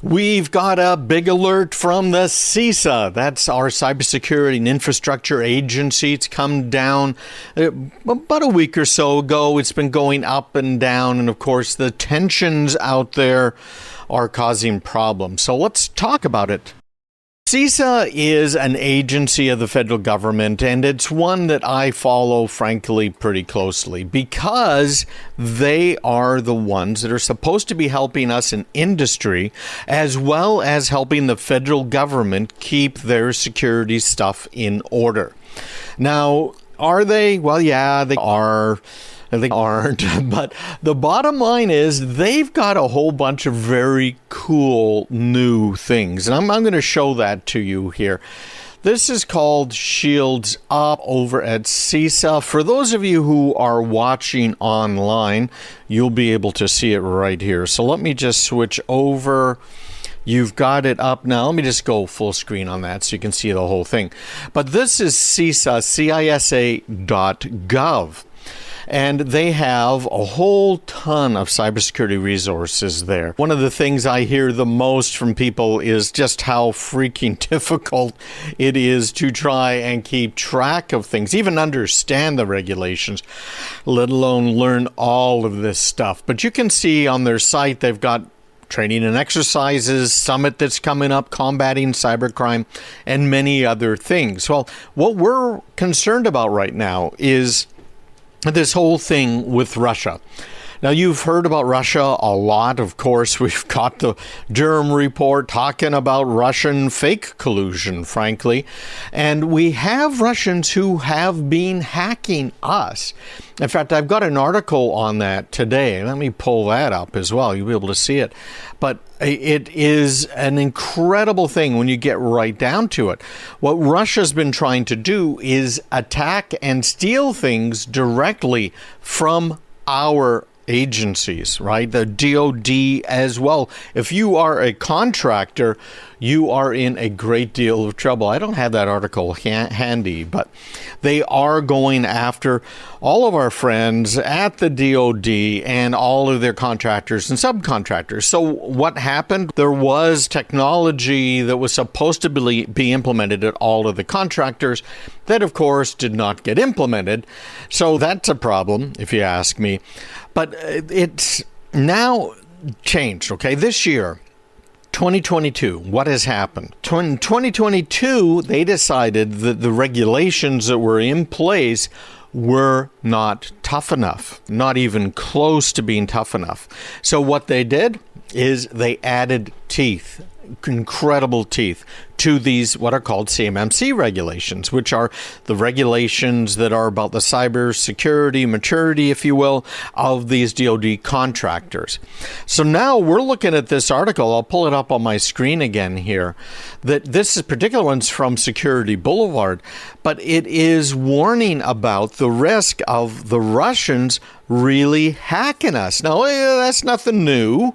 We've got a big alert from the CISA. That's our cybersecurity and infrastructure agency. It's come down about a week or so ago. It's been going up and down. And of course, the tensions out there are causing problems. So let's talk about it. CISA is an agency of the federal government, and it's one that I follow, frankly, pretty closely because they are the ones that are supposed to be helping us in industry as well as helping the federal government keep their security stuff in order. Now, are they? Well, yeah, they are. They aren't, but the bottom line is they've got a whole bunch of very cool new things, and I'm going to show that to you here. This is called Shields Up over at CISA. For those of you who are watching online, you'll be able to see it right here. So let me just switch over. You've got it up now. Let me just go full screen on that so you can see the whole thing. But this is CISA, CISA.gov. And they have a whole ton of cybersecurity resources there. One of the things I hear the most from people is just how freaking difficult it is to try and keep track of things, even understand the regulations, let alone learn all of this stuff. But you can see on their site, they've got training and exercises, summit that's coming up, combating cybercrime, and many other things. Well, what we're concerned about right now is this whole thing with Russia. Now, you've heard about Russia a lot. Of course, we've got the germ report talking about Russian fake collusion, frankly. And we have Russians who have been hacking us. In fact, I've got an article on that today. Let me pull that up as well. You'll be able to see it. But it is an incredible thing when you get right down to it. What Russia's been trying to do is attack and steal things directly from our agencies, right? The DoD as well. If you are a contractor, you are in a great deal of trouble. I don't have that article handy, but they are going after all of our friends at the DoD and all of their contractors and subcontractors. So what happened? There was technology that was supposed to be implemented at all of the contractors that, of course, did not get implemented. So that's a problem, if you ask me. But it's now changed, okay? This year, 2022, what has happened? In 2022, they decided that the regulations that were in place were not tough enough, not even close to being tough enough. So what they did is they added teeth, incredible teeth, to these what are called CMMC regulations, which are the regulations that are about the cybersecurity maturity, if you will, of these DoD contractors. So now we're looking at this article. I'll pull it up on my screen again here. That this particular one's from Security Boulevard, but it is warning about the risk of the Russians really hacking us. Now, that's nothing new.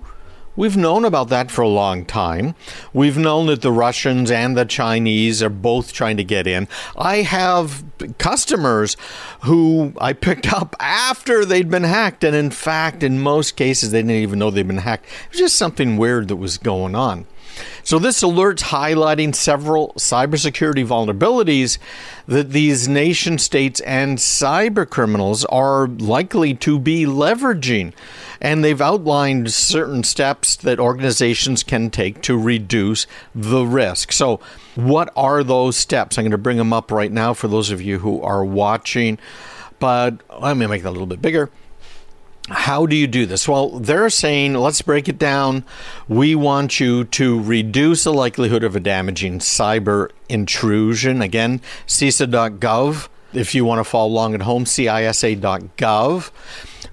We've known about that for a long time. We've known that the Russians and the Chinese are both trying to get in. I have customers who I picked up after they'd been hacked. And in fact, in most cases, they didn't even know they'd been hacked. It was just something weird that was going on. So this alert's highlighting several cybersecurity vulnerabilities that these nation states and cybercriminals are likely to be leveraging. And they've outlined certain steps that organizations can take to reduce the risk. So what are those steps? I'm going to bring them up right now for those of you who are watching. But let me make that a little bit bigger. How do you do this? Well, they're saying, let's break it down. We want you to reduce the likelihood of a damaging cyber intrusion. Again, CISA.gov. If you want to follow along at home, CISA.gov.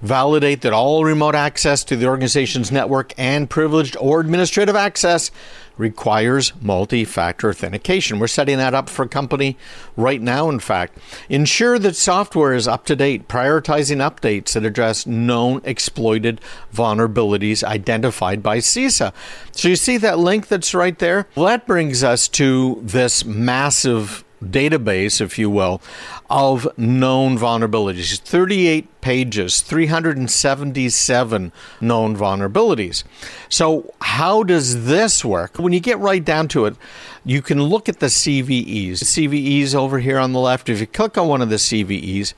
Validate that all remote access to the organization's network and privileged or administrative access requires multi-factor authentication. We're setting that up for a company right now, in fact. Ensure that software is up to date, prioritizing updates that address known exploited vulnerabilities identified by CISA. So you see that link that's right there? Well, that brings us to this massive database, if you will, of known vulnerabilities. 38 pages, 377 known vulnerabilities. So how does this work? When you get right down to it, you can look at the CVEs. CVEs over here on the left. If you click on one of the CVEs,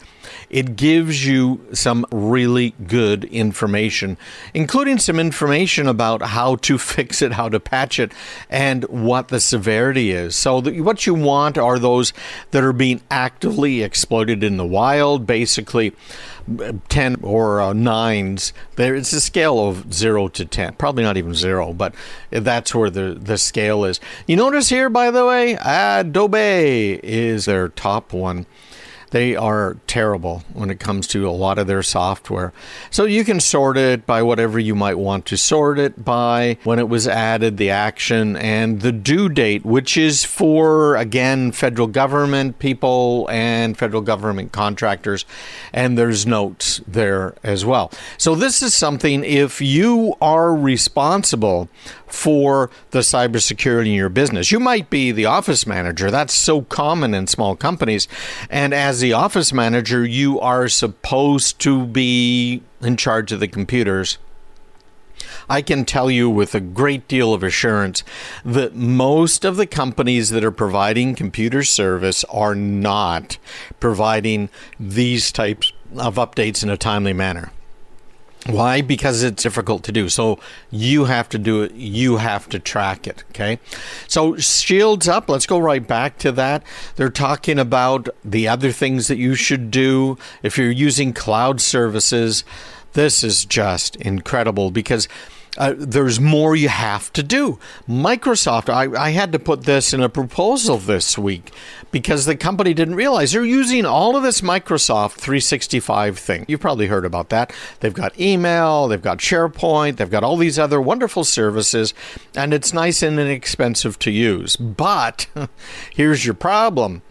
it gives you some really good information, including some information about how to fix it, how to patch it, and what the severity is. So what you want are those that are being actively exploited in the wild, basically 10 or 9s. It's a scale of 0 to 10. Probably not even 0, but that's where the scale is. You notice here, by the way, Adobe is their top one. They are terrible when it comes to a lot of their software. So you can sort it by whatever you might want to sort it by, when it was added, the action, and the due date, which is for, again, federal government people and federal government contractors. And there's notes there as well. So this is something, if you are responsible for the cybersecurity in your business. You might be the office manager. That's so common in small companies. And as the office manager, you are supposed to be in charge of the computers. I can tell you with a great deal of assurance that most of the companies that are providing computer service are not providing these types of updates in a timely manner. Why? Because it's difficult to do. So you have to do it. You have to track it. Okay. So Shields Up. Let's go right back to that. They're talking about the other things that you should do if you're using cloud services. This is just incredible because there's more you have to do. Microsoft, I had to put this in a proposal this week because the company didn't realize they're using all of this Microsoft 365 thing. You've probably heard about that. They've got email, they've got SharePoint, they've got all these other wonderful services, and it's nice and inexpensive to use. But here's your problem.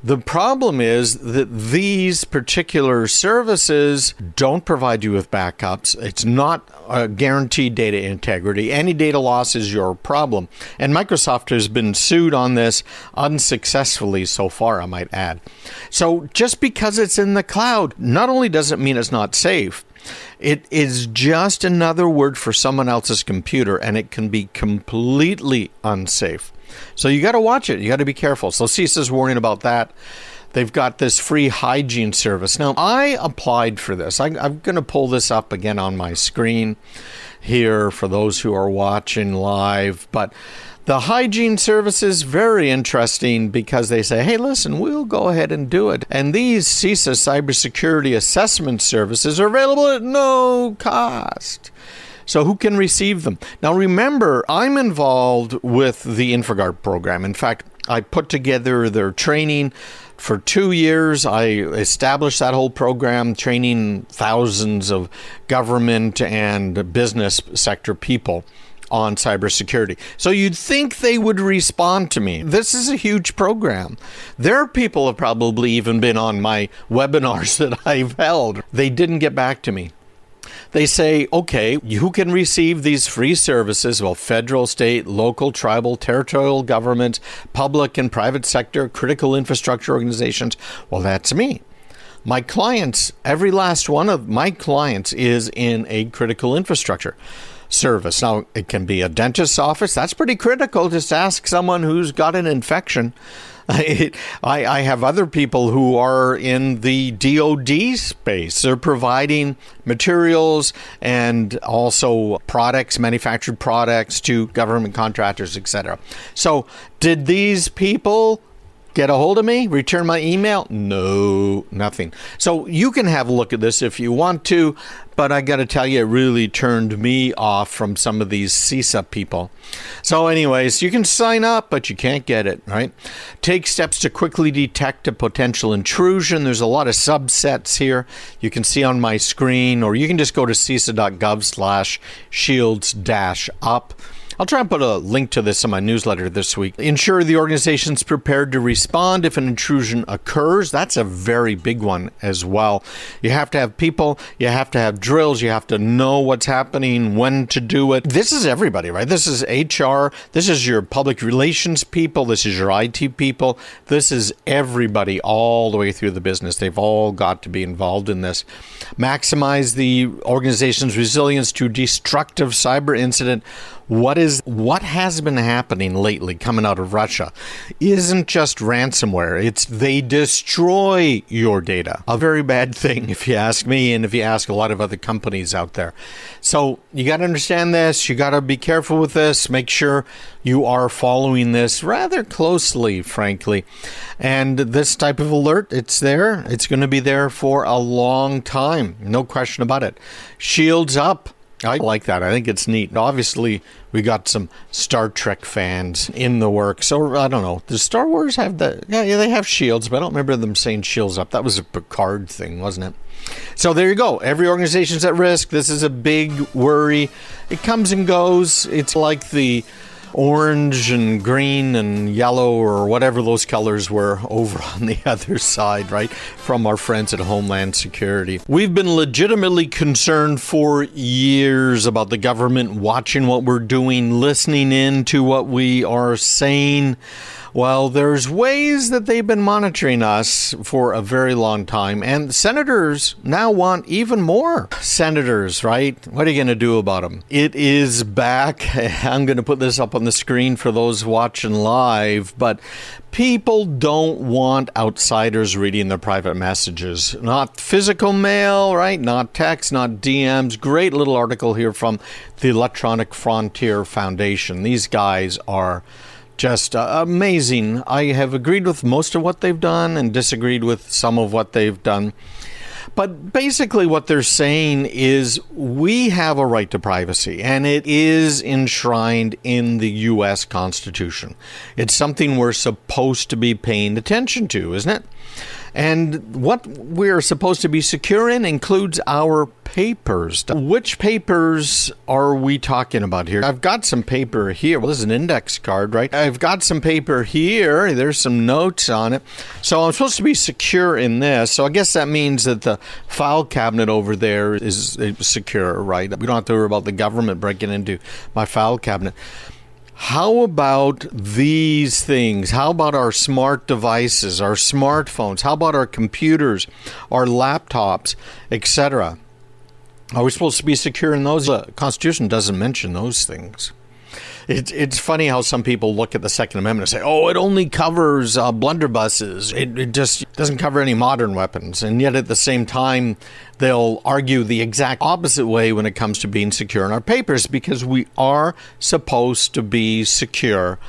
The problem is that these particular services don't provide you with backups. It's not a guaranteed data integrity. Any data loss is your problem. And Microsoft has been sued on this unsuccessfully so far, I might add. So just because it's in the cloud, not only does it mean it's not safe, it is just another word for someone else's computer, and it can be completely unsafe. So you got to watch it. You got to be careful. So CISA's warning about that. They've got this free hygiene service. Now, I applied for this. I'm going to pull this up again on my screen here for those who are watching live. But the hygiene service is very interesting because they say, hey, listen, we'll go ahead and do it. And these CISA cybersecurity assessment services are available at no cost. So who can receive them? Now, remember, I'm involved with the InfraGard program. In fact, I put together their training for 2 years. I established that whole program, training thousands of government and business sector people on cybersecurity. So you'd think they would respond to me. This is a huge program. Their people have probably even been on my webinars that I've held. They didn't get back to me. They say, okay, who can receive these free services? Well, federal, state, local, tribal, territorial governments, public and private sector, critical infrastructure organizations. Well, that's me. My clients, every last one of my clients is in a critical infrastructure service. Now, it can be a dentist's office. That's pretty critical. Just ask someone who's got an infection. I have other people who are in the DoD space. They're providing materials and also products, manufactured products to government contractors, etc. So did these people get a hold of me? Return my email? No, nothing. So you can have a look at this if you want to, but I got to tell you, it really turned me off from some of these CISA people. So anyways, you can sign up, but you can't get it, right? Take steps to quickly detect a potential intrusion. There's a lot of subsets here. You can see on my screen, or you can just go to CISA.gov/shields-up. I'll try and put a link to this in my newsletter this week. Ensure the organization's prepared to respond if an intrusion occurs. That's a very big one as well. You have to have people, you have to have drills, you have to know what's happening, when to do it. This is everybody, right? This is HR, this is your public relations people, this is your IT people, this is everybody all the way through the business. They've all got to be involved in this. Maximize the organization's resilience to destructive cyber incident. What has been happening lately coming out of Russia isn't just ransomware. It's they destroy your data. A very bad thing, if you ask me, and if you ask a lot of other companies out there. So you got to understand this. You got to be careful with this. Make sure you are following this rather closely, frankly. And this type of alert, it's there. It's going to be there for a long time. No question about it. Shields up. I like that. I think it's neat. Obviously, we got some Star Trek fans in the works. Or, I don't know. Does Star Wars have that? Yeah, they have shields, but I don't remember them saying shields up. That was a Picard thing, wasn't it? So there you go. Every organization's at risk. This is a big worry. It comes and goes. It's like the orange and green and yellow or whatever those colors were over on the other side, right? From our friends at Homeland Security. We've been legitimately concerned for years about the government watching what we're doing, listening in to what we are saying. Well, there's ways that they've been monitoring us for a very long time, and senators now want even more senators, right? What are you going to do about them? It is back. I'm going to put this up on the screen for those watching live, but people don't want outsiders reading their private messages. Not physical mail, right? Not text, not DMs. Great little article here from the Electronic Frontier Foundation. These guys are just amazing. I have agreed with most of what they've done and disagreed with some of what they've done. But basically what they're saying is we have a right to privacy, and it is enshrined in the U.S. Constitution. It's something we're supposed to be paying attention to, isn't it? And what we're supposed to be secure in includes our papers. Which papers are we talking about here? I've got some paper here. Well, this is an index card, right? I've got some paper here. There's some notes on it. So I'm supposed to be secure in this. So I guess that means that the file cabinet over there is secure, right? We don't have to worry about the government breaking into my file cabinet. How about these things? How about our smart devices, our smartphones? How about our computers, our laptops, etc.? Are we supposed to be secure in those? The Constitution doesn't mention those things. It's funny how some people look at the Second Amendment and say, oh, it only covers blunderbusses. It just doesn't cover any modern weapons. And yet at the same time, they'll argue the exact opposite way when it comes to being secure in our papers, because we are supposed to be secure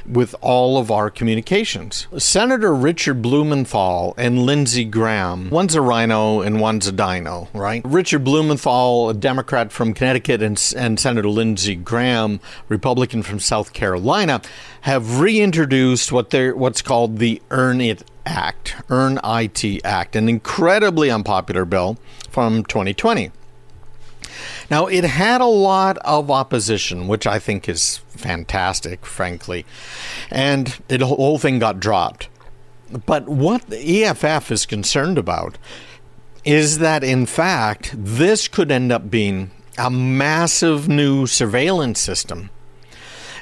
with all of our communications. Senator Richard Blumenthal and Lindsey Graham, one's a rhino and one's a dino, right? Richard Blumenthal, a Democrat from Connecticut, and Senator Lindsey Graham, Republican from South Carolina, have reintroduced what's called the Earn IT Act, an incredibly unpopular bill from 2020. Now, it had a lot of opposition, which I think is fantastic, frankly, and the whole thing got dropped. But what the EFF is concerned about is that, in fact, this could end up being a massive new surveillance system.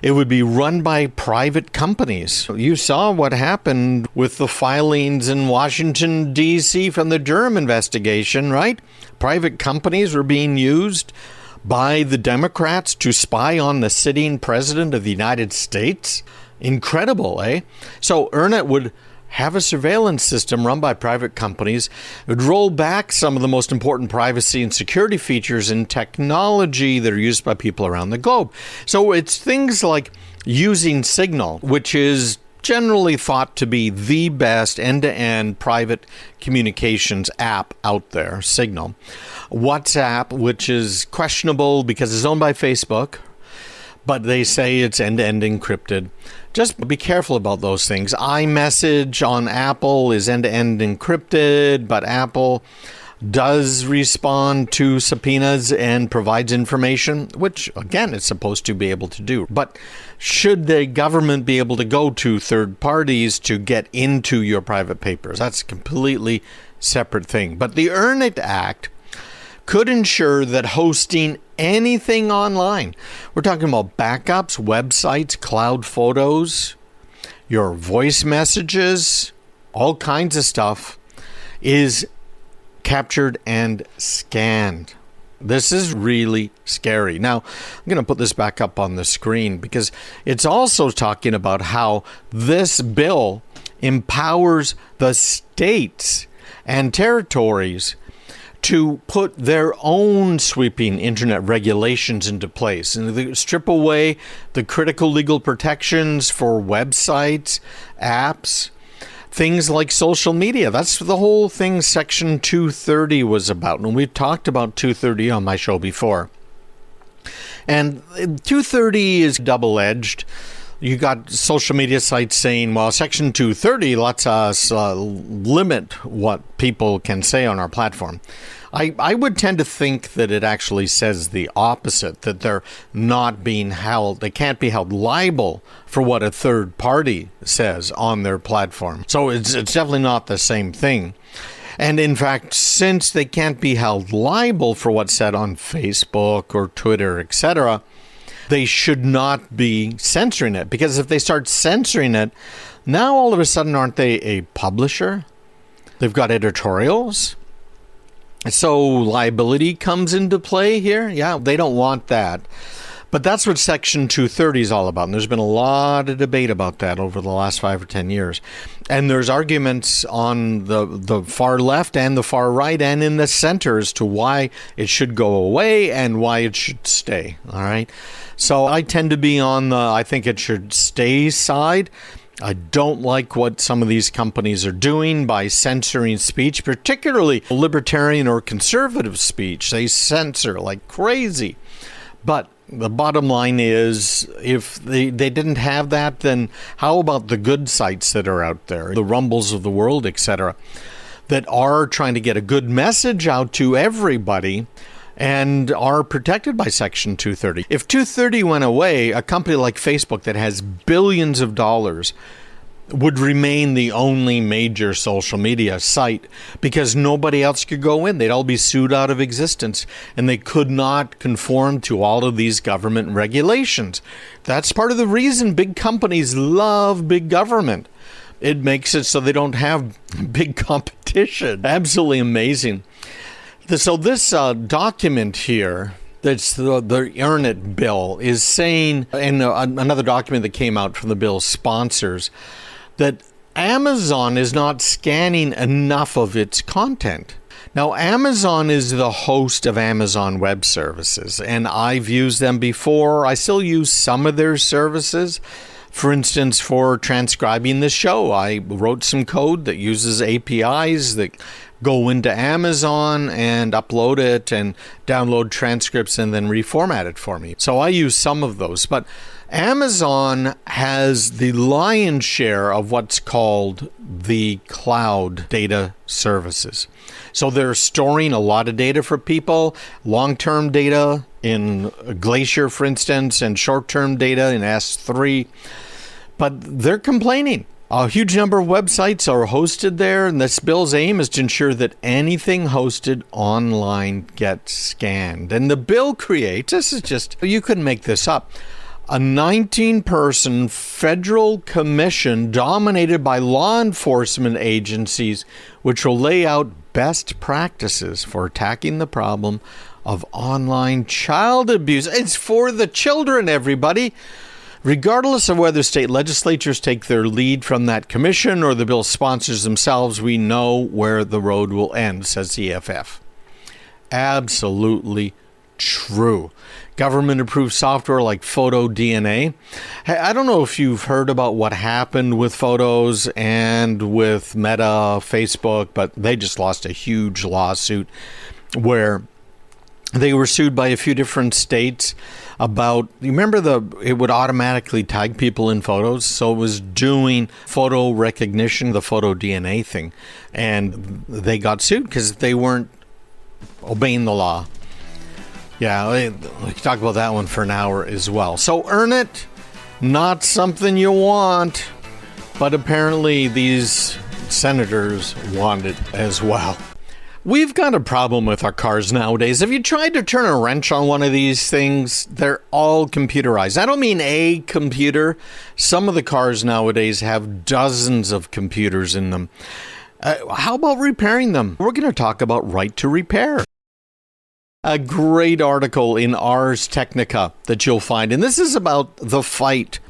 It would be run by private companies. You saw what happened with the filings in Washington, D.C. from the germ investigation, right? Private companies were being used by the Democrats to spy on the sitting president of the United States. Incredible, eh? So EarnIt would have a surveillance system run by private companies. It would roll back some of the most important privacy and security features in technology that are used by people around the globe. So it's things like using Signal, which is generally thought to be the best end-to-end private communications app out there, Signal. WhatsApp, which is questionable because it's owned by Facebook, but they say it's end-to-end encrypted. Just be careful about those things. iMessage on Apple is end-to-end encrypted, but Apple does respond to subpoenas and provides information, which, again, it's supposed to be able to do. But should the government be able to go to third parties to get into your private papers? That's a completely separate thing. But the Earn It Act could ensure that hosting anything online, we're talking about backups, websites, cloud photos, your voice messages, all kinds of stuff, is captured and scanned. This is really scary. Now, I'm going to put this back up on the screen because it's also talking about how this bill empowers the states and territories to put their own sweeping internet regulations into place and they strip away the critical legal protections for websites, apps, things like social media. That's the whole thing Section 230 was about. And we've talked about 230 on my show before. And 230 is double-edged. You got social media sites saying, well, Section 230 lets us limit what people can say on our platform. I would tend to think that it actually says the opposite, that they're not being held, they can't be held liable for what a third party says on their platform. So it's definitely not the same thing. And in fact, since they can't be held liable for what's said on Facebook or Twitter, etc., they should not be censoring it. Because if they start censoring it, now all of a sudden, aren't they a publisher? They've got editorials. So liability comes into play here. Yeah, they don't want that. But that's what Section 230 is all about. And there's been a lot of debate about that over the last 5 or 10 years. And there's arguments on the far left and the far right and in the center as to why it should go away and why it should stay. All right. So I tend to be on the I think it should stay side. I don't like what some of these companies are doing by censoring speech, particularly libertarian or conservative speech. They censor like crazy. But the bottom line is, if they didn't have that, then how about the good sites that are out there, the Rumbles of the world, etc., that are trying to get a good message out to everybody and are protected by Section 230. If 230 went away, a company like Facebook that has billions of dollars would remain the only major social media site because nobody else could go in. They'd all be sued out of existence, and they could not conform to all of these government regulations. That's part of the reason big companies love big government. It makes it so they don't have big competition. Absolutely amazing. So this document here, that's the Earn It bill, is saying, and another document that came out from the bill's sponsors, that Amazon is not scanning enough of its content. Now, Amazon is the host of Amazon Web Services, and I've used them before. I still use some of their services. For instance, for transcribing the show, I wrote some code that uses APIs that go into Amazon and upload it and download transcripts and then reformat it for me. So I use some of those. But Amazon has the lion's share of what's called the cloud data services. So they're storing a lot of data for people, long-term data in Glacier, for instance, and short-term data in S3. But they're complaining. A huge number of websites are hosted there, and this bill's aim is to ensure that anything hosted online gets scanned. And the bill creates, this is just, you couldn't make this up, a 19-person federal commission dominated by law enforcement agencies, which will lay out best practices for attacking the problem of online child abuse. It's for the children, everybody. Regardless of whether state legislatures take their lead from that commission or the bill's sponsors themselves, we know where the road will end, says the EFF. Absolutely true. Government-approved software like Photo DNA. I don't know if you've heard about what happened with Photos and with Meta, Facebook, but they just lost a huge lawsuit where they were sued by a few different states about, you remember it would automatically tag people in photos? So it was doing photo recognition, the photo DNA thing. And they got sued because they weren't obeying the law. Yeah, we can talk about that one for an hour as well. So earn it, not something you want, but apparently these senators want it as well. We've got a problem with our cars nowadays. Have you tried to turn a wrench on one of these things? They're all computerized. I don't mean a computer. Some of the cars nowadays have dozens of computers in them. How about repairing them? We're going to talk about right to repair. A great article in Ars Technica that you'll find, and this is about the fight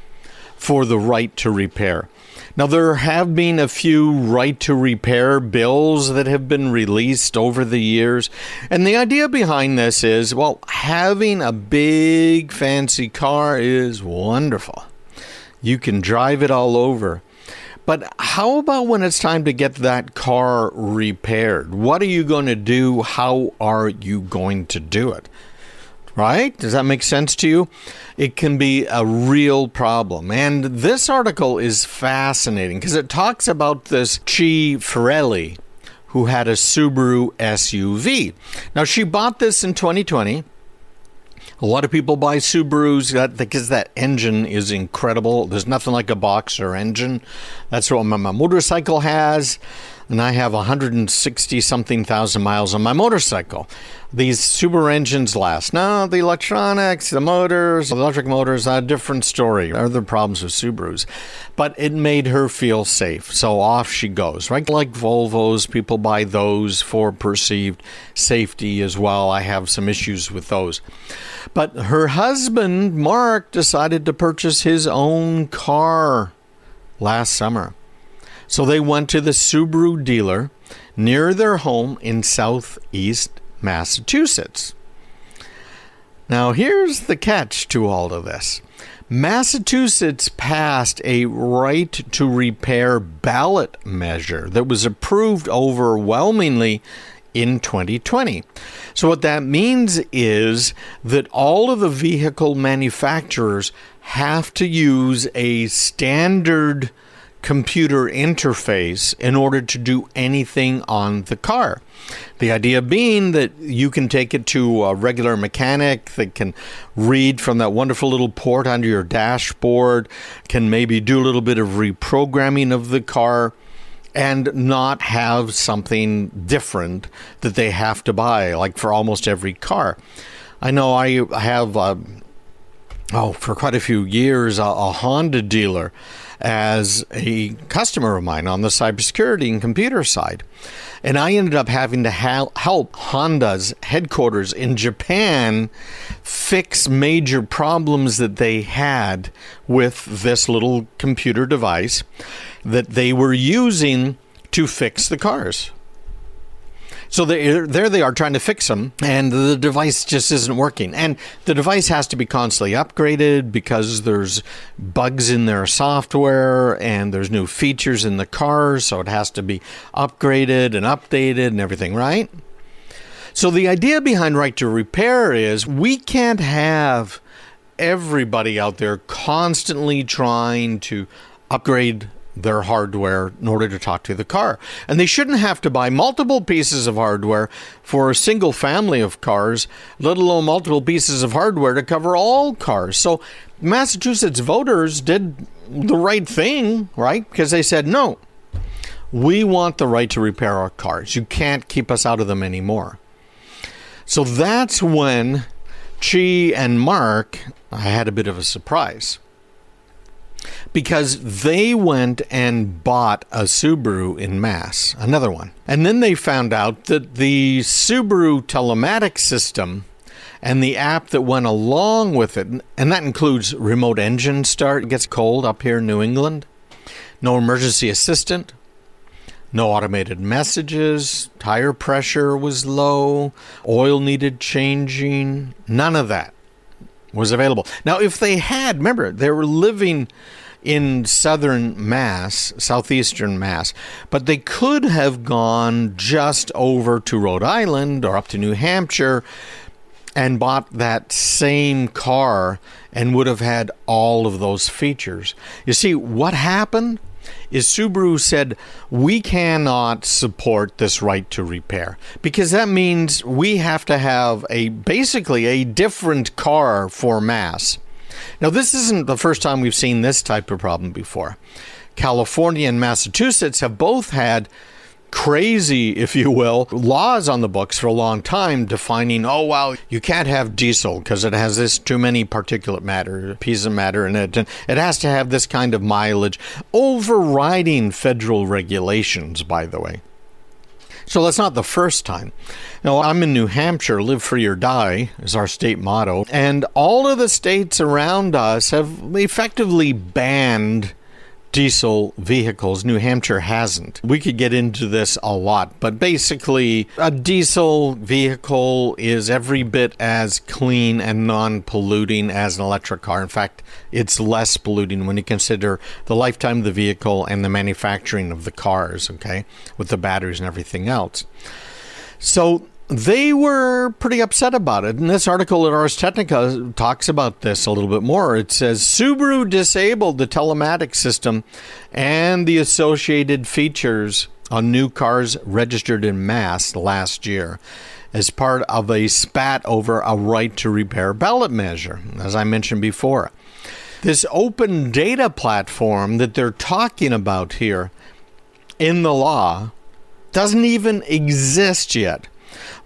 for the right to repair. Now, there have been a few right to repair bills that have been released over the years, and the idea behind this is, well, having a big fancy car is wonderful. You can drive it all over. But how about when it's time to get that car repaired? What are you going to do? How are you going to do it? Right? Does that make sense to you? It can be a real problem. And this article is fascinating because it talks about this Chi Ferelli who had a Subaru SUV. Now, she bought this in 2020. A lot of people buy Subarus because that engine is incredible. There's nothing like a boxer engine. That's what my motorcycle has. And I have 160-something thousand miles on my motorcycle. These Subaru engines last. Now, the electronics, the motors, the electric motors, a different story. There are other problems with Subarus. But it made her feel safe. So off she goes, right? Like Volvos, people buy those for perceived safety as well. I have some issues with those. But her husband, Mark, decided to purchase his own car last summer. So they went to the Subaru dealer near their home in southeast Massachusetts. Now, here's the catch to all of this. Massachusetts passed a right to repair ballot measure that was approved overwhelmingly in 2020. So what that means is that all of the vehicle manufacturers have to use a standard computer interface in order to do anything on the car. The idea being that you can take it to a regular mechanic that can read from that wonderful little port under your dashboard, can maybe do a little bit of reprogramming of the car, and not have something different that they have to buy, like for almost every car. I know I have, for quite a few years, a Honda dealer as a customer of mine on the cybersecurity and computer side. And I ended up having to help Honda's headquarters in Japan fix major problems that they had with this little computer device that they were using to fix the cars. So there they are trying to fix them, and the device just isn't working. And the device has to be constantly upgraded because there's bugs in their software and there's new features in the cars, so it has to be upgraded and updated and everything, right? So the idea behind right to repair is we can't have everybody out there constantly trying to upgrade their hardware in order to talk to the car. And they shouldn't have to buy multiple pieces of hardware for a single family of cars, let alone multiple pieces of hardware to cover all cars. So Massachusetts voters did the right thing, right? Because they said, no, we want the right to repair our cars. You can't keep us out of them anymore. So that's when Chi and Mark had a bit of a surprise, because they went and bought a Subaru in Mass, another one. And then they found out that the Subaru telematics system and the app that went along with it, and that includes remote engine start, it gets cold up here in New England, no emergency assistant, no automated messages, tire pressure was low, oil needed changing, none of that was available. Now, if they had, remember, they were living in southern Mass, southeastern Mass, but they could have gone just over to Rhode Island or up to New Hampshire and bought that same car and would have had all of those features. You see, what happened is Subaru said, we cannot support this right to repair because that means we have to have basically a different car for mass. Now, this isn't the first time we've seen this type of problem before. California and Massachusetts have both had crazy, if you will, laws on the books for a long time defining, oh, wow, you can't have diesel because it has this too many particulate matter, piece of matter in it, and it has to have this kind of mileage, overriding federal regulations, by the way. So that's not the first time. Now, I'm in New Hampshire, live free or die is our state motto, and all of the states around us have effectively banned diesel vehicles. New Hampshire hasn't. We could get into this a lot, but basically a diesel vehicle is every bit as clean and non-polluting as an electric car. In fact, it's less polluting when you consider the lifetime of the vehicle and the manufacturing of the cars, okay, with the batteries and everything else. So they were pretty upset about it. And this article at Ars Technica talks about this a little bit more. It says, Subaru disabled the telematics system and the associated features on new cars registered in mass last year as part of a spat over a right to repair ballot measure, as I mentioned before. This open data platform that they're talking about here in the law doesn't even exist yet.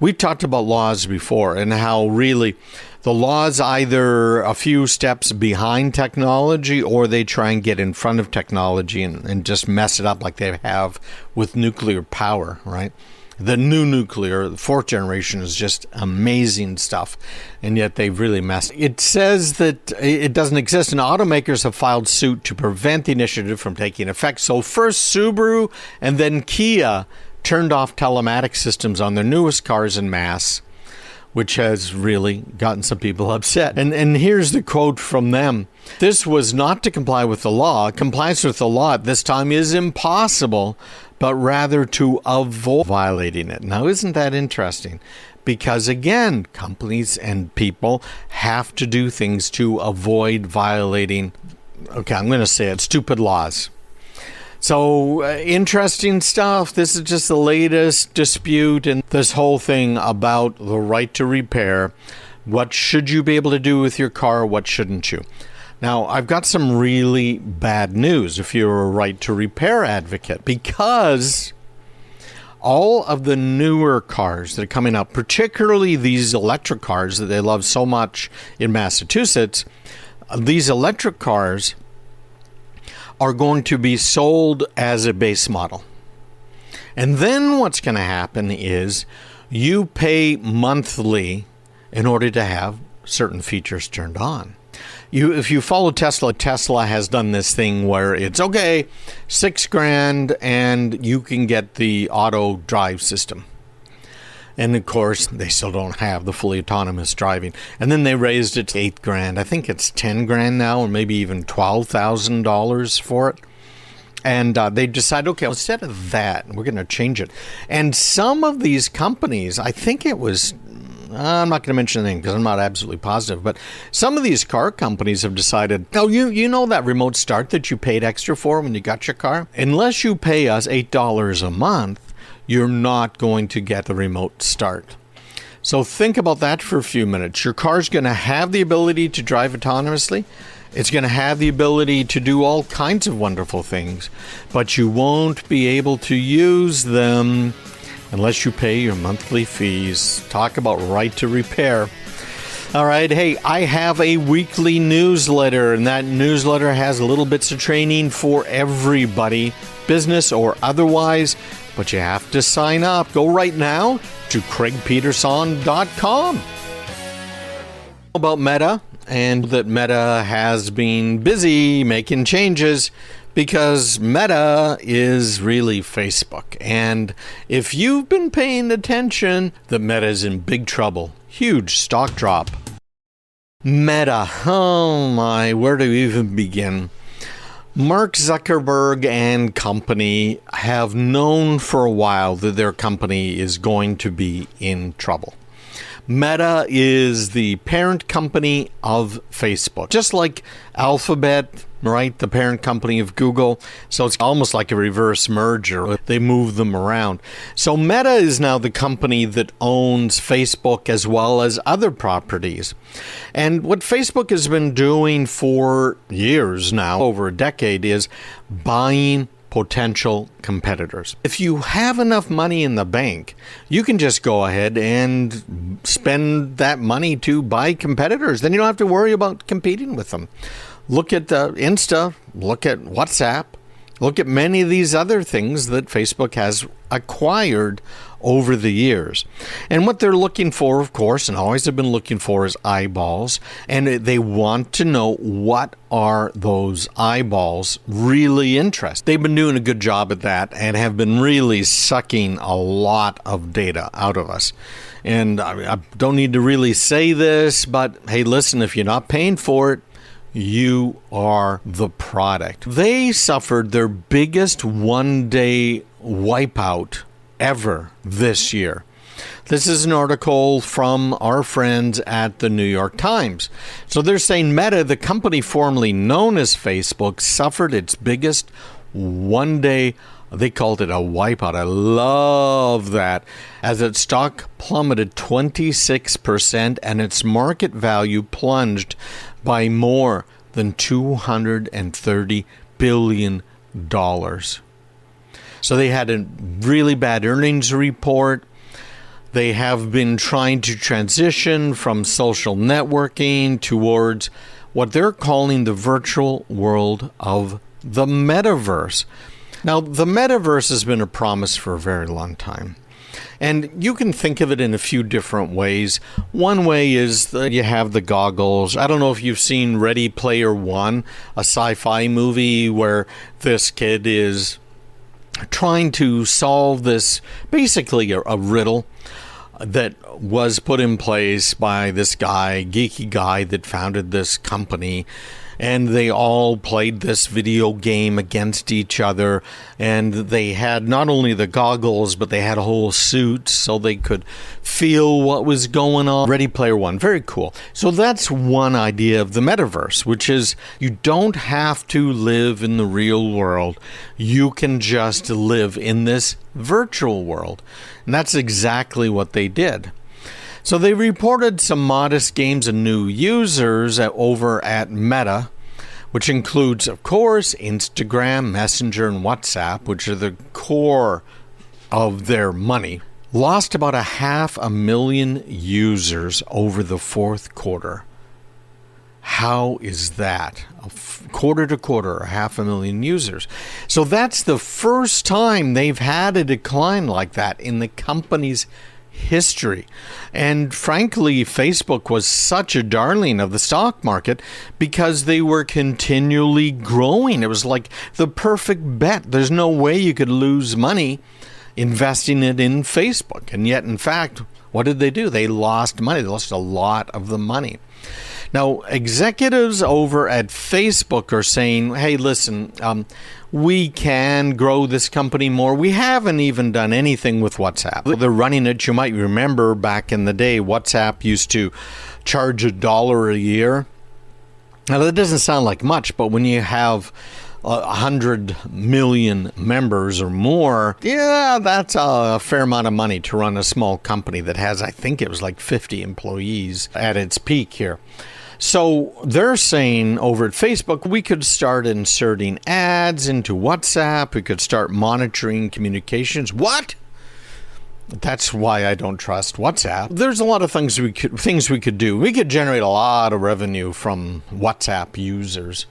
We've talked about laws before and how really the law's either a few steps behind technology or they try and get in front of technology and just mess it up like they have with nuclear power, right? The new nuclear, the fourth generation, is just amazing stuff, and yet they've really messed. It says that it doesn't exist, and automakers have filed suit to prevent the initiative from taking effect. So first Subaru and then Kia turned off telematics systems on their newest cars en masse, which has really gotten some people upset. And here's the quote from them. This was not to comply with the law. Compliance with the law at this time is impossible, but rather to avoid violating it. Now, isn't that interesting? Because again, companies and people have to do things to avoid violating, okay, I'm going to say it, stupid laws. So, interesting stuff. This is just the latest dispute in this whole thing about the right to repair. What should you be able to do with your car? What shouldn't you? Now, I've got some really bad news if you're a right to repair advocate, because all of the newer cars that are coming out, particularly these electric cars that they love so much in Massachusetts, these electric cars are going to be sold as a base model. And then what's going to happen is you pay monthly in order to have certain features turned on. If you follow Tesla, Tesla has done this thing where it's okay, $6,000 and you can get the auto drive system. And of course, they still don't have the fully autonomous driving. And then they raised it to $8,000. I think it's $10,000 now, or maybe even $12,000 for it. And they decided, okay, instead of that, we're going to change it. And some of these companies, I think it was, I'm not going to mention anything because I'm not absolutely positive, but some of these car companies have decided, oh, you know that remote start that you paid extra for when you got your car? Unless you pay us $8 a month, you're not going to get the remote start. So think about that for a few minutes. Your car's going to have the ability to drive autonomously. It's going to have the ability to do all kinds of wonderful things, but you won't be able to use them unless you pay your monthly fees. Talk about right to repair. All right, hey, I have a weekly newsletter, and that newsletter has little bits of training for everybody, business or otherwise, but you have to sign up. Go right now to craigpeterson.com. About Meta, and that Meta has been busy making changes because Meta is really Facebook. And if you've been paying attention, the Meta is in big trouble. Huge stock drop. Meta, oh my, where do we even begin? Mark Zuckerberg and company have known for a while that their company is going to be in trouble. Meta is the parent company of Facebook, just like Alphabet, right? The parent company of Google. So it's almost like a reverse merger. They move them around. So Meta is now the company that owns Facebook as well as other properties. And what Facebook has been doing for years now, over a decade, is buying potential competitors. If you have enough money in the bank, you can just go ahead and spend that money to buy competitors. Then you don't have to worry about competing with them. Look at Insta, look at WhatsApp, look at many of these other things that Facebook has acquired over the years. And what they're looking for, of course, and always have been looking for, is eyeballs. And they want to know, what are those eyeballs really interested? They've been doing a good job at that and have been really sucking a lot of data out of us. And I don't need to really say this, but hey, listen, if you're not paying for it, you are the product. They suffered their biggest one-day wipeout ever this year. This is an article from our friends at the New York Times. So they're saying Meta, the company formerly known as Facebook, suffered its biggest one-day, they called it a wipeout. I love that. As its stock plummeted 26% and its market value plunged by more than $230 billion. So they had a really bad earnings report. They have been trying to transition from social networking towards what they're calling the virtual world of the metaverse. Now, the metaverse has been a promise for a very long time. And you can think of it in a few different ways. One way is that you have the goggles. I don't know if you've seen Ready Player One, a sci-fi movie where this kid is trying to solve this, basically a riddle that was put in place by this guy, geeky guy that founded this company. And they all played this video game against each other. And they had not only the goggles, but they had a whole suit so they could feel what was going on. Ready Player One, very cool. So that's one idea of the metaverse, which is you don't have to live in the real world. You can just live in this virtual world. And that's exactly what they did. So they reported some modest gains of new users over at Meta, which includes, of course, Instagram, Messenger, and WhatsApp, which are the core of their money. Lost about 500,000 users over the fourth quarter. How is that? Quarter to quarter, 500,000 users. So that's the first time they've had a decline like that in the company's history. And frankly, Facebook was such a darling of the stock market because they were continually growing. It was like the perfect bet. There's no way you could lose money investing it in Facebook. And yet, in fact, what did they do? They lost money. They lost a lot of the money. Now, executives over at Facebook are saying, hey, listen, we can grow this company more. We haven't even done anything with WhatsApp. They're running it. You might remember back in the day, WhatsApp used to charge $1 a year. Now, that doesn't sound like much, but when you have 100 million members or more, yeah, that's a fair amount of money to run a small company that has, I think it was like 50 employees at its peak here. So they're saying over at Facebook, we could start inserting ads into WhatsApp. We could start monitoring communications. What? That's why I don't trust WhatsApp. There's a lot of things we could do. We could generate a lot of revenue from WhatsApp users.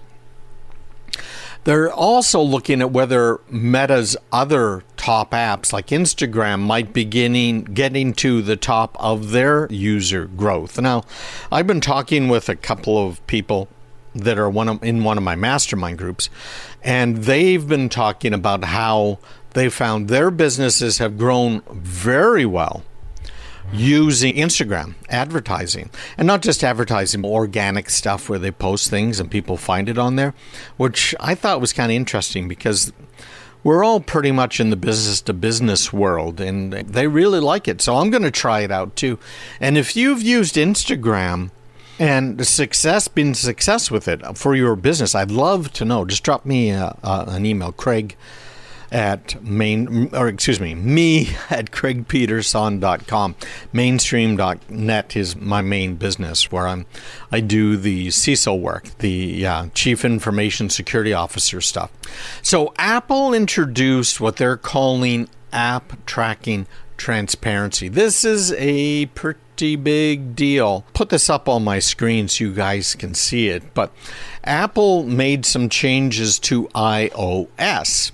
They're also looking at whether Meta's other top apps like Instagram might be getting to the top of their user growth. Now, I've been talking with a couple of people that are in one of my mastermind groups, and they've been talking about how they found their businesses have grown very well using Instagram advertising, and not just advertising, organic stuff where they post things and people find it on there, which I thought was kind of interesting because we're all pretty much in the business to business world, and they really like it. So I'm going to try it out too. And if you've used Instagram and been success with it for your business, I'd love to know. Just drop me an email, Craig at me at craigpeterson.com. Mainstream.net is my main business, where I do the CISA work, the Chief Information Security Officer stuff. So Apple introduced what they're calling app tracking transparency. This is a pretty big deal. Put this up on my screen so you guys can see it. But Apple made some changes to iOS.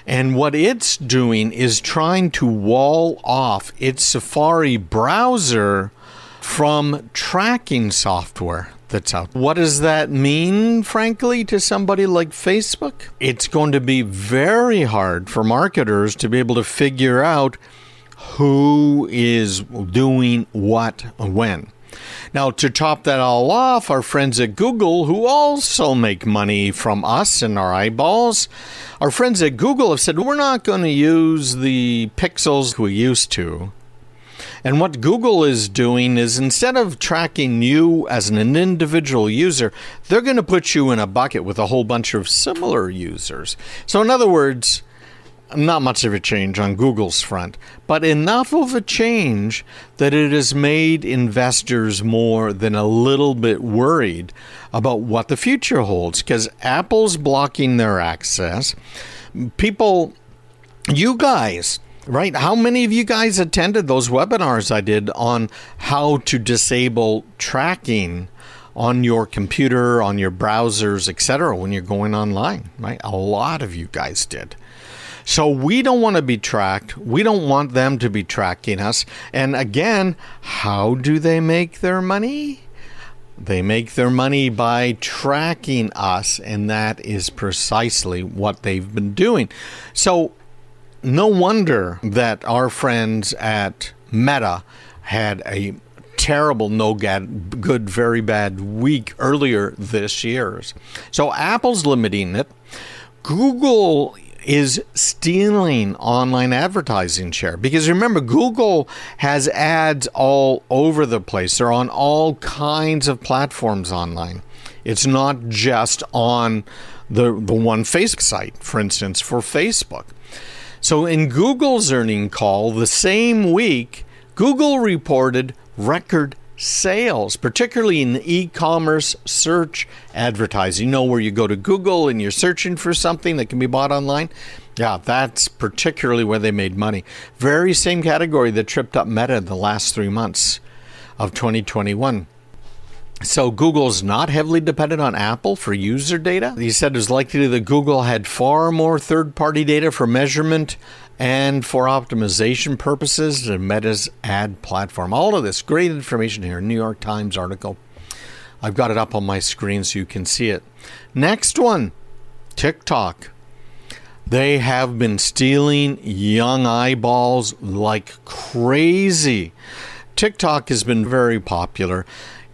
And what it's doing is trying to wall off its Safari browser from tracking software that's out. What does that mean, frankly, to somebody like Facebook? It's going to be very hard for marketers to be able to figure out who is doing what when. Now, to top that all off, our friends at Google, who also make money from us and our eyeballs, our friends at Google have said, we're not going to use the pixels we used to. And what Google is doing is, instead of tracking you as an individual user, they're going to put you in a bucket with a whole bunch of similar users. So in other words, not much of a change on Google's front, but enough of a change that it has made investors more than a little bit worried about what the future holds, because Apple's blocking their access. People, you guys, right? How many of you guys attended those webinars I did on how to disable tracking on your computer, on your browsers, etc., when you're going online, right? A lot of you guys did. So we don't want to be tracked. We don't want them to be tracking us. And again, how do they make their money? They make their money by tracking us, and that is precisely what they've been doing. So no wonder that our friends at Meta had a terrible, no good, very bad week earlier this year. So Apple's limiting it. Google is stealing online advertising share, because remember, Google has ads all over the place. They're on all kinds of platforms online. It's not just on the one Facebook site, for instance, for Facebook. So in Google's earnings call the same week, Google reported record sales, particularly in e-commerce search advertising. You know, where you go to Google and you're searching for something that can be bought online? Yeah, that's particularly where they made money. Very same category that tripped up Meta in the last 3 months of 2021. So Google's not heavily dependent on Apple for user data. He said it was likely that Google had far more third-party data for measurement and for optimization purposes than Meta's ad platform. All of this great information here, New York Times article. I've got it up on my screen so you can see it. Next one, TikTok. They have been stealing young eyeballs like crazy. TikTok has been very popular.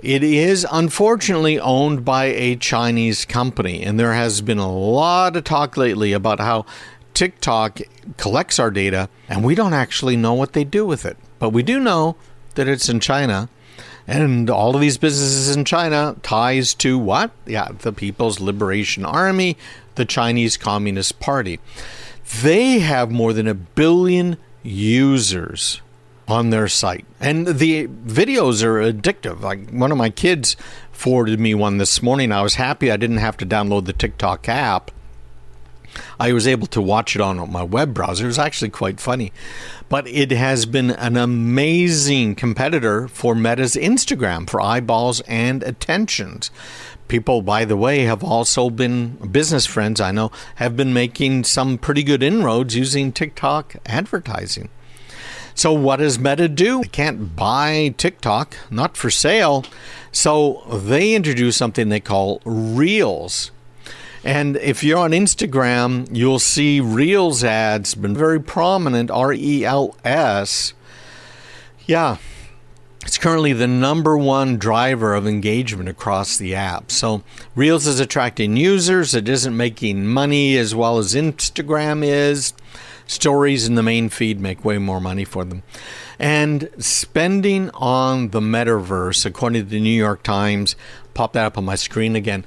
It is unfortunately owned by a Chinese company, and there has been a lot of talk lately about how TikTok collects our data and we don't actually know what they do with it. But we do know that it's in China, and all of these businesses in China ties to what? Yeah, the People's Liberation Army, the Chinese Communist Party. They have more than 1 billion users on their site, and the videos are addictive. Like, one of my kids forwarded me one this morning. I was happy I didn't have to download the TikTok app. I was able to watch it on my web browser. It was actually quite funny. But it has been an amazing competitor for Meta's Instagram for eyeballs and attentions. People, by the way, have also been, business friends I know, have been making some pretty good inroads using TikTok advertising. So what does Meta do? They can't buy TikTok, not for sale. So they introduce something they call Reels. And if you're on Instagram, you'll see Reels ads, been very prominent, R-E-L-S. Yeah. It's currently the #1 driver of engagement across the app. So Reels is attracting users. It isn't making money as well as Instagram is. Stories in the main feed make way more money for them. And spending on the metaverse, according to the New York Times, pop that up on my screen again,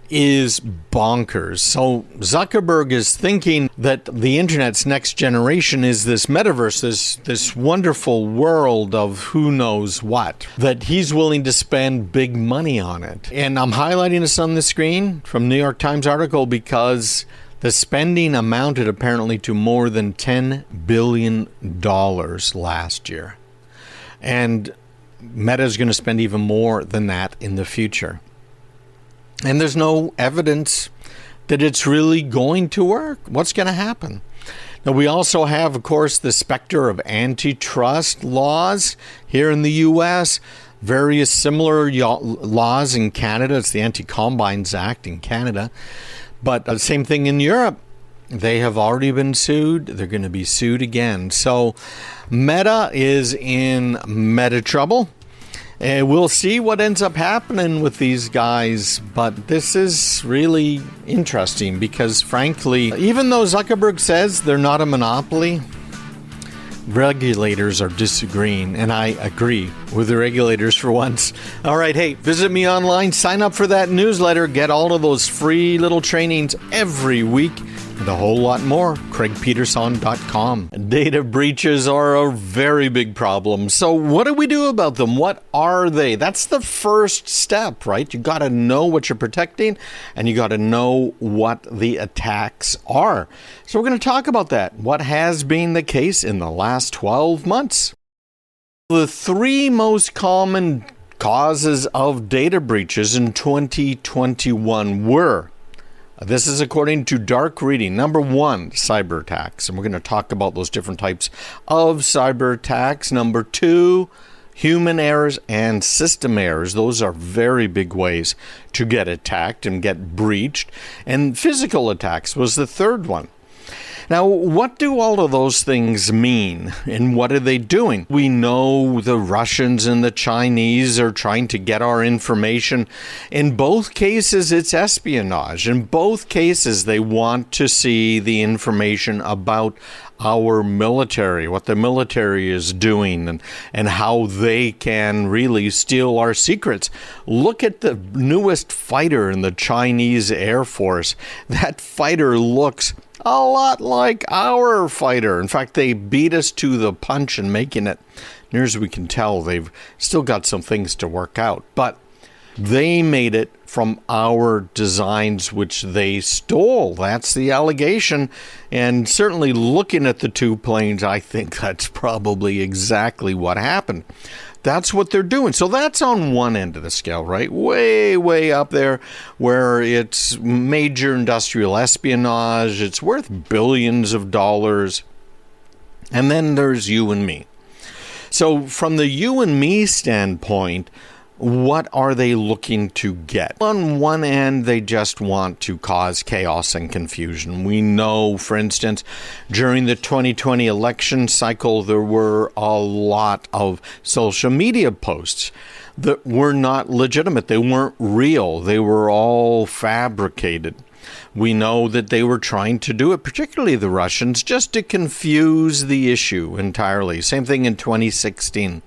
is bonkers. So Zuckerberg is thinking that the internet's next generation is this metaverse, this wonderful world of who knows what, that he's willing to spend big money on it. And I'm highlighting this on the screen from New York Times article because the spending amounted apparently to more than $10 billion last year. And Meta is going to spend even more than that in the future. And there's no evidence that it's really going to work. What's going to happen? Now, we also have, of course, the specter of antitrust laws here in the U.S., various similar laws in Canada. It's the Anti-Combines Act in Canada. But the same thing in Europe. They have already been sued. They're going to be sued again. So Meta is in meta trouble. And we'll see what ends up happening with these guys. But this is really interesting because, frankly, even though Zuckerberg says they're not a monopoly, regulators are disagreeing, and I agree with the regulators for once. All right, hey, visit me online, sign up for that newsletter, get all of those free little trainings every week, and a whole lot more. CraigPeterson.com. Data breaches are a very big problem. So what do we do about them? What are they? That's the first step, right? You got to know what you're protecting, and you got to know what the attacks are. So we're going to talk about that. What has been the case in the last 12 months? The 3 most common causes of data breaches in 2021 were, this is according to Dark Reading, #1, cyber attacks. And we're going to talk about those different types of cyber attacks. #2, human errors and system errors. Those are very big ways to get attacked and get breached. And physical attacks was the 3rd one. Now, what do all of those things mean, and what are they doing? We know the Russians and the Chinese are trying to get our information. In both cases, it's espionage. In both cases, they want to see the information about our military, what the military is doing, and how they can really steal our secrets. Look at the newest fighter in the Chinese Air Force. That fighter looks a lot like our fighter. In fact, they beat us to the punch in making it. Near as we can tell, they've still got some things to work out. But they made it from our designs, which they stole. That's the allegation. And certainly looking at the 2 planes, I think that's probably exactly what happened. That's what they're doing. So that's on one end of the scale, right? Way, way up there where it's major industrial espionage. It's worth billions of dollars. And then there's you and me. So from the you and me standpoint, what are they looking to get? On one end, they just want to cause chaos and confusion. We know, for instance, during the 2020 election cycle, there were a lot of social media posts that were not legitimate. They weren't real. They were all fabricated. We know that they were trying to do it, particularly the Russians, just to confuse the issue entirely. Same thing in 2016.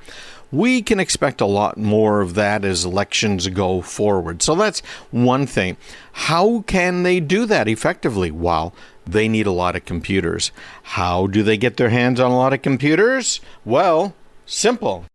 We can expect a lot more of that as elections go forward. So that's one thing. How can they do that effectively? Well, they need a lot of computers. How do they get their hands on a lot of computers? Well, simple.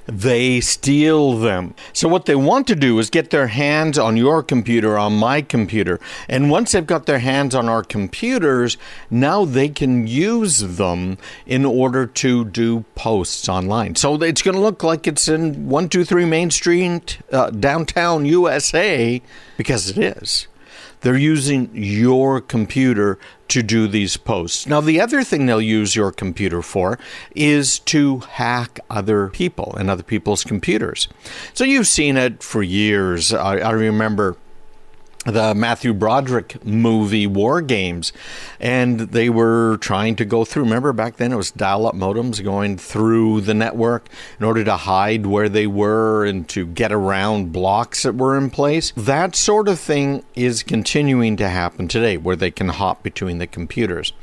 They steal them. So what they want to do is get their hands on your computer, on my computer. And once they've got their hands on our computers, now they can use them in order to do posts online. So it's going to look like it's in 123 Main Street, downtown USA, because it is. They're using your computer to do these posts. Now, the other thing they'll use your computer for is to hack other people and other people's computers. So you've seen it for years. I remember the Matthew Broderick movie War Games, and they were trying to go through. Remember back then it was dial-up modems going through the network in order to hide where they were and to get around blocks that were in place. That sort of thing is continuing to happen today, where they can hop between the computers.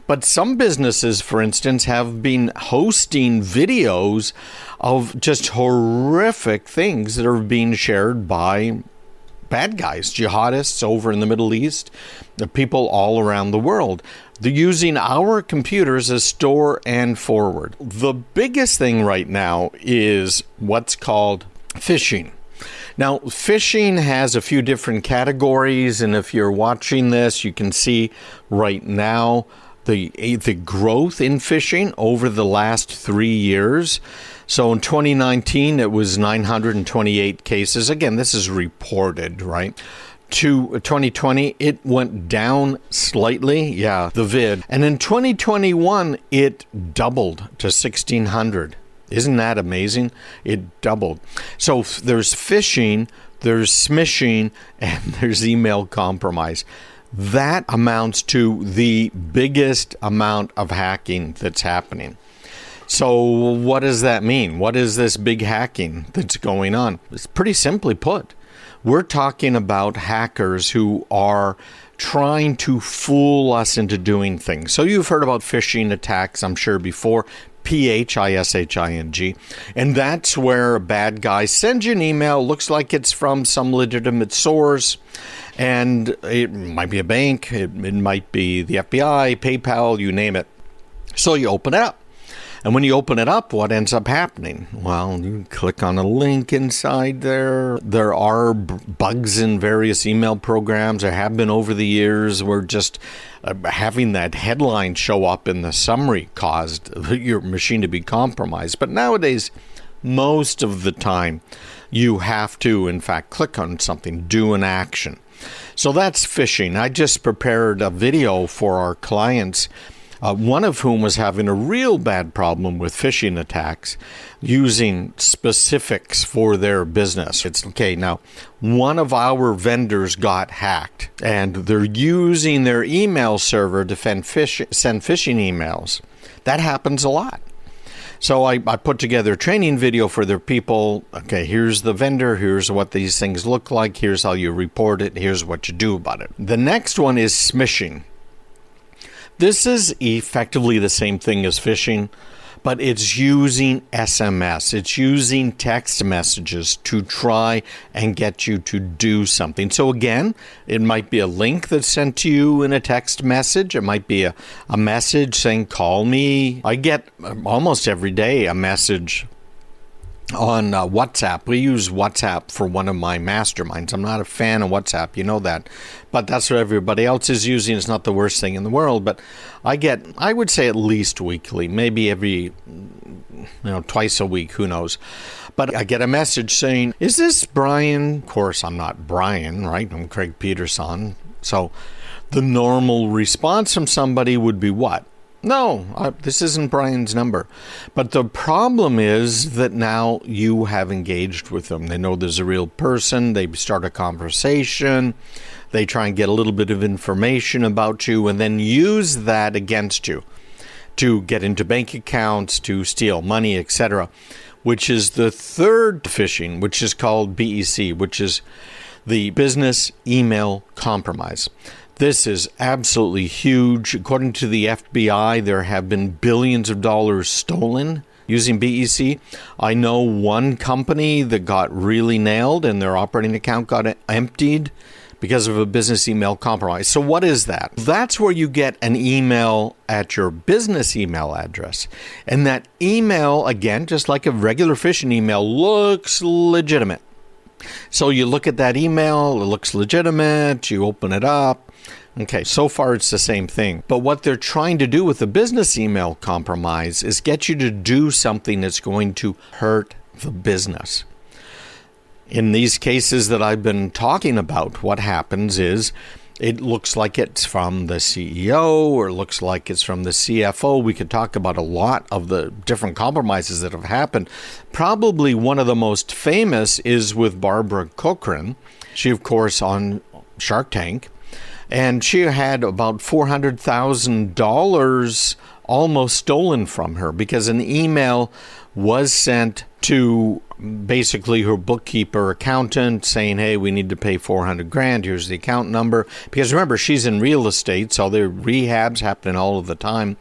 But some businesses, for instance, have been hosting videos of just horrific things that are being shared by bad guys, jihadists over in the Middle East, the people all around the world. They're using our computers as store and forward. The biggest thing right now is what's called phishing. Now, phishing has a few different categories, and if you're watching this, you can see right now the growth in phishing over the last 3 years. So in 2019, it was 928 cases. Again, this is reported, right? To 2020, it went down slightly. Yeah, the vid. And in 2021, it doubled to 1,600. Isn't that amazing? It doubled. So there's phishing, there's smishing, and there's email compromise. That amounts to the biggest amount of hacking that's happening. So what does that mean? What is this big hacking that's going on? It's pretty simply put. We're talking about hackers who are trying to fool us into doing things. So you've heard about phishing attacks, I'm sure, before. phishing. And that's where a bad guy sends you an email, looks like it's from some legitimate source, and it might be a bank, it might be the FBI, PayPal, you name it. So you open it up. And when you open it up, what ends up happening? Well, you click on a link inside there. There are bugs in various email programs. There have been over the years where just having that headline show up in the summary caused your machine to be compromised. But nowadays, most of the time, you have to, in fact, click on something, do an action. So that's phishing. I just prepared a video for our clients, one of whom was having a real bad problem with phishing attacks using specifics for their business. It's okay, now, one of our vendors got hacked, and they're using their email server to send phishing emails. That happens a lot. So I put together a training video for their people. Okay, here's the vendor. Here's what these things look like. Here's how you report it. Here's what you do about it. The next one is smishing. This is effectively the same thing as phishing, but it's using SMS. It's using text messages to try and get you to do something. So again, it might be a link that's sent to you in a text message. It might be a message saying, call me. I get almost every day a message on WhatsApp. We use WhatsApp for one of my masterminds. I'm not a fan of WhatsApp, you know that, but that's what everybody else is using. It's not the worst thing in the world, but I would say at least weekly, maybe every, twice a week, who knows. But I get a message saying, is this Brian? Of course, I'm not Brian, right? I'm Craig Peterson. So the normal response from somebody would be what? No, this isn't Brian's number. But the problem is that now you have engaged with them. They know there's a real person. They start a conversation. They try and get a little bit of information about you and then use that against you to get into bank accounts, to steal money, etc., which is the third phishing, which is called BEC, which is the business email compromise. This is absolutely huge. According to the FBI, there have been billions of dollars stolen using BEC. I know one company that got really nailed and their operating account got emptied because of a business email compromise. So what is that? That's where you get an email at your business email address. And that email, again, just like a regular phishing email, looks legitimate. So you look at that email, it looks legitimate, you open it up. Okay, so far it's the same thing. But what they're trying to do with the business email compromise is get you to do something that's going to hurt the business. In these cases that I've been talking about, what happens is it looks like it's from the CEO or it looks like it's from the CFO. We could talk about a lot of the different compromises that have happened. Probably one of the most famous is with Barbara Corcoran. She, of course, on Shark Tank, and she had about $400,000 almost stolen from her because an email was sent to basically her bookkeeper accountant saying, hey, we need to pay $400,000. Here's the account number. Because remember, she's in real estate, so there are rehabs happening all of the time.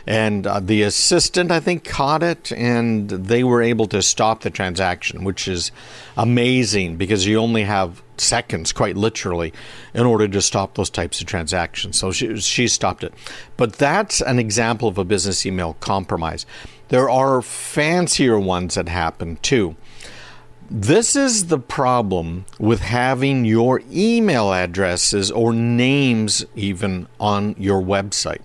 And the assistant, I think, caught it, and they were able to stop the transaction, which is amazing because you only have seconds, quite literally, in order to stop those types of transactions. So she stopped it. But that's an example of a business email compromise. There are fancier ones that happen too. This is the problem with having your email addresses or names even on your website.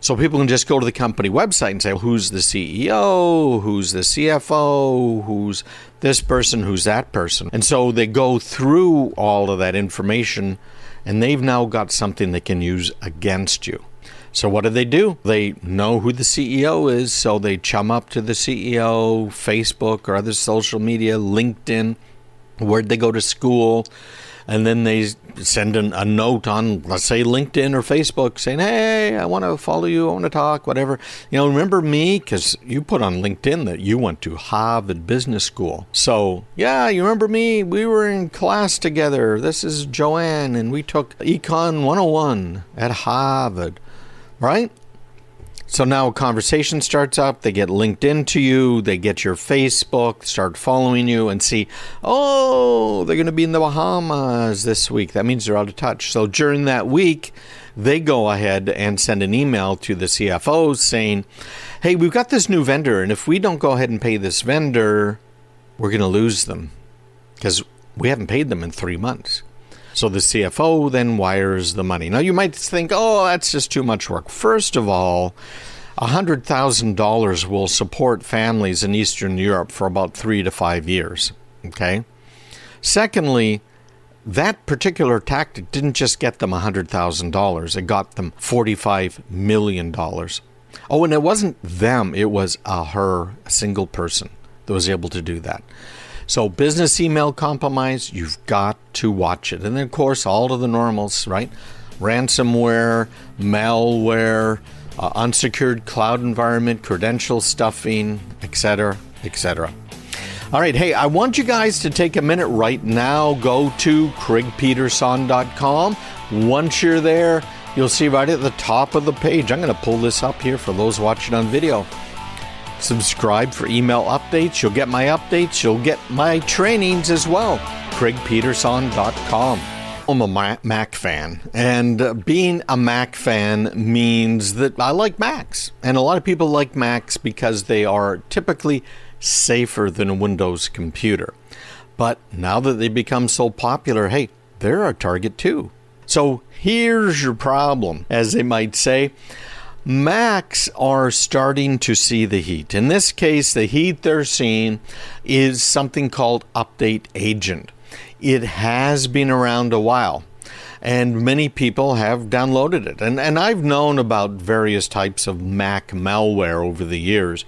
So people can just go to the company website and say, who's the CEO, who's the CFO, who's this person, who's that person. And so they go through all of that information, and they've now got something they can use against you. So what do? They know who the CEO is, so they chum up to the CEO, Facebook or other social media, LinkedIn, where'd they go to school, and then they send a note on, let's say, LinkedIn or Facebook saying, hey, I want to follow you, I want to talk, whatever. Remember me? Because you put on LinkedIn that you went to Harvard Business School. So, yeah, you remember me? We were in class together. This is Joanne, and we took Econ 101 at Harvard. Right? So now a conversation starts up, they get linked into you, they get your Facebook, start following you and see, oh, they're going to be in the Bahamas this week. That means they're out of touch. So during that week, they go ahead and send an email to the CFO saying, hey, we've got this new vendor, and if we don't go ahead and pay this vendor, we're going to lose them because we haven't paid them in 3 months. So the CFO then wires the money. Now you might think, oh, that's just too much work. First of all, $100,000 will support families in Eastern Europe for about 3 to 5 years. Okay. Secondly, that particular tactic didn't just get them $100,000. It got them $45 million. Oh, and it wasn't them. It was a single person that was able to do that. So business email compromise, you've got to watch it. And then, of course, all of the normals, right? Ransomware, malware, unsecured cloud environment, credential stuffing, etc., etc. All right, hey, I want you guys to take a minute right now. Go to craigpeterson.com. Once you're there, you'll see right at the top of the page. I'm going to pull this up here for those watching on video. Subscribe for email updates. You'll get my updates. You'll get my trainings as well. craigpeterson.com. I'm a Mac fan, and being a Mac fan means that I like Macs. And a lot of people like Macs because they are typically safer than a Windows computer. But now that they become so popular, hey, they're a target too. So here's your problem, as they might say. Macs are starting to see the heat. In this case, the heat they're seeing is something called Update Agent. It has been around a while, and many people have downloaded it. And I've known about various types of Mac malware over the years.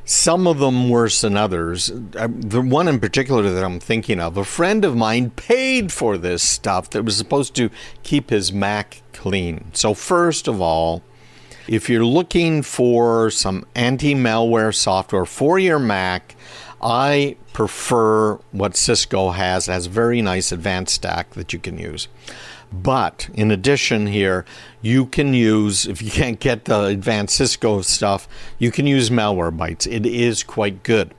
Some of them worse than others. The one in particular that I'm thinking of, a friend of mine paid for this stuff that was supposed to keep his Mac clean. So first of all, if you're looking for some anti-malware software for your Mac, I prefer what Cisco has. It has a very nice advanced stack that you can use. But in addition here, you can use, if you can't get the advanced Cisco stuff, you can use Malwarebytes. It is quite good.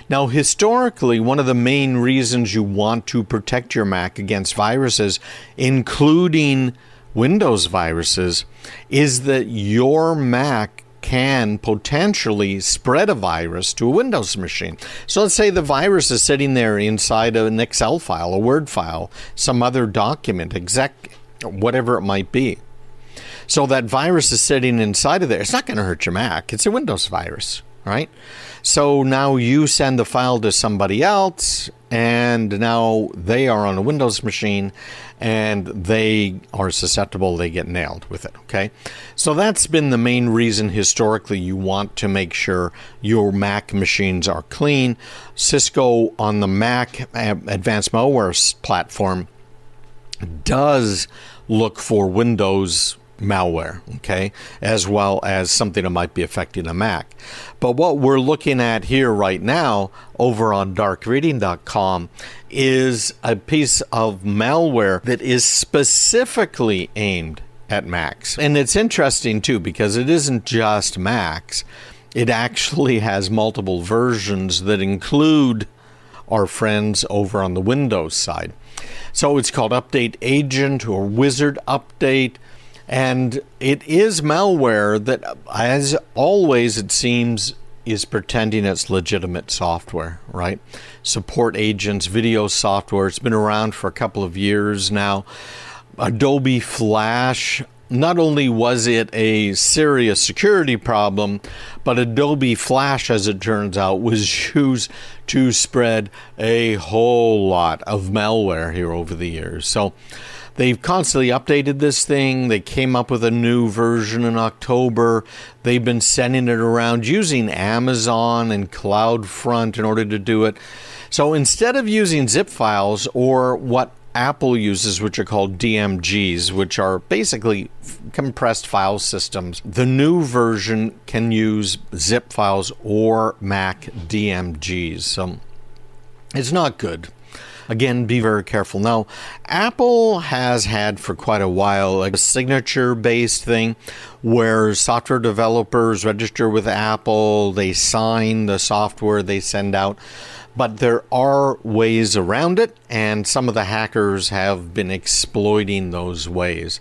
Now, historically, one of the main reasons you want to protect your Mac against viruses, including Windows viruses, is that your Mac can potentially spread a virus to a Windows machine. So let's say the virus is sitting there inside an Excel file, a Word file, some other document, whatever it might be. So that virus is sitting inside of there. It's not going to hurt your Mac. It's a Windows virus, right? So now you send the file to somebody else, and now they are on a Windows machine, and they are susceptible, they get nailed with it, okay? So that's been the main reason historically you want to make sure your Mac machines are clean. Cisco on the Mac Advanced Malware platform does look for Windows malware, okay, as well as something that might be affecting a Mac. But what we're looking at here right now over on darkreading.com is a piece of malware that is specifically aimed at Macs. And it's interesting too, because it isn't just Macs. It actually has multiple versions that include our friends over on the Windows side. So it's called Update Agent or Wizard Update. And it is malware that, as always, it seems, is pretending it's legitimate software, right? Support agents, video software. It's been around for a couple of years now. Adobe Flash, not only was it a serious security problem, but Adobe Flash, as it turns out, was used to spread a whole lot of malware here over the years. So they've constantly updated this thing. They came up with a new version in October. They've been sending it around using Amazon and CloudFront in order to do it. So instead of using zip files or what Apple uses, which are called DMGs, which are basically compressed file systems, the new version can use zip files or Mac DMGs. So it's not good. Again, be very careful. Now, Apple has had for quite a while a signature-based thing where software developers register with Apple, they sign the software they send out. But there are ways around it, and some of the hackers have been exploiting those ways.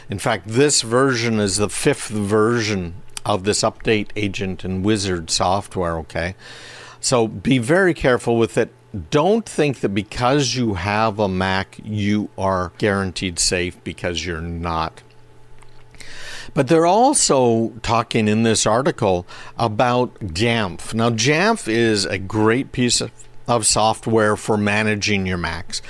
In fact, this version is the 5th version of this Update Agent and Wizard software, okay? So be very careful with it. Don't think that because you have a Mac, you are guaranteed safe, because you're not. But they're also talking in this article about Jamf. Now, Jamf is a great piece of software for managing your Macs.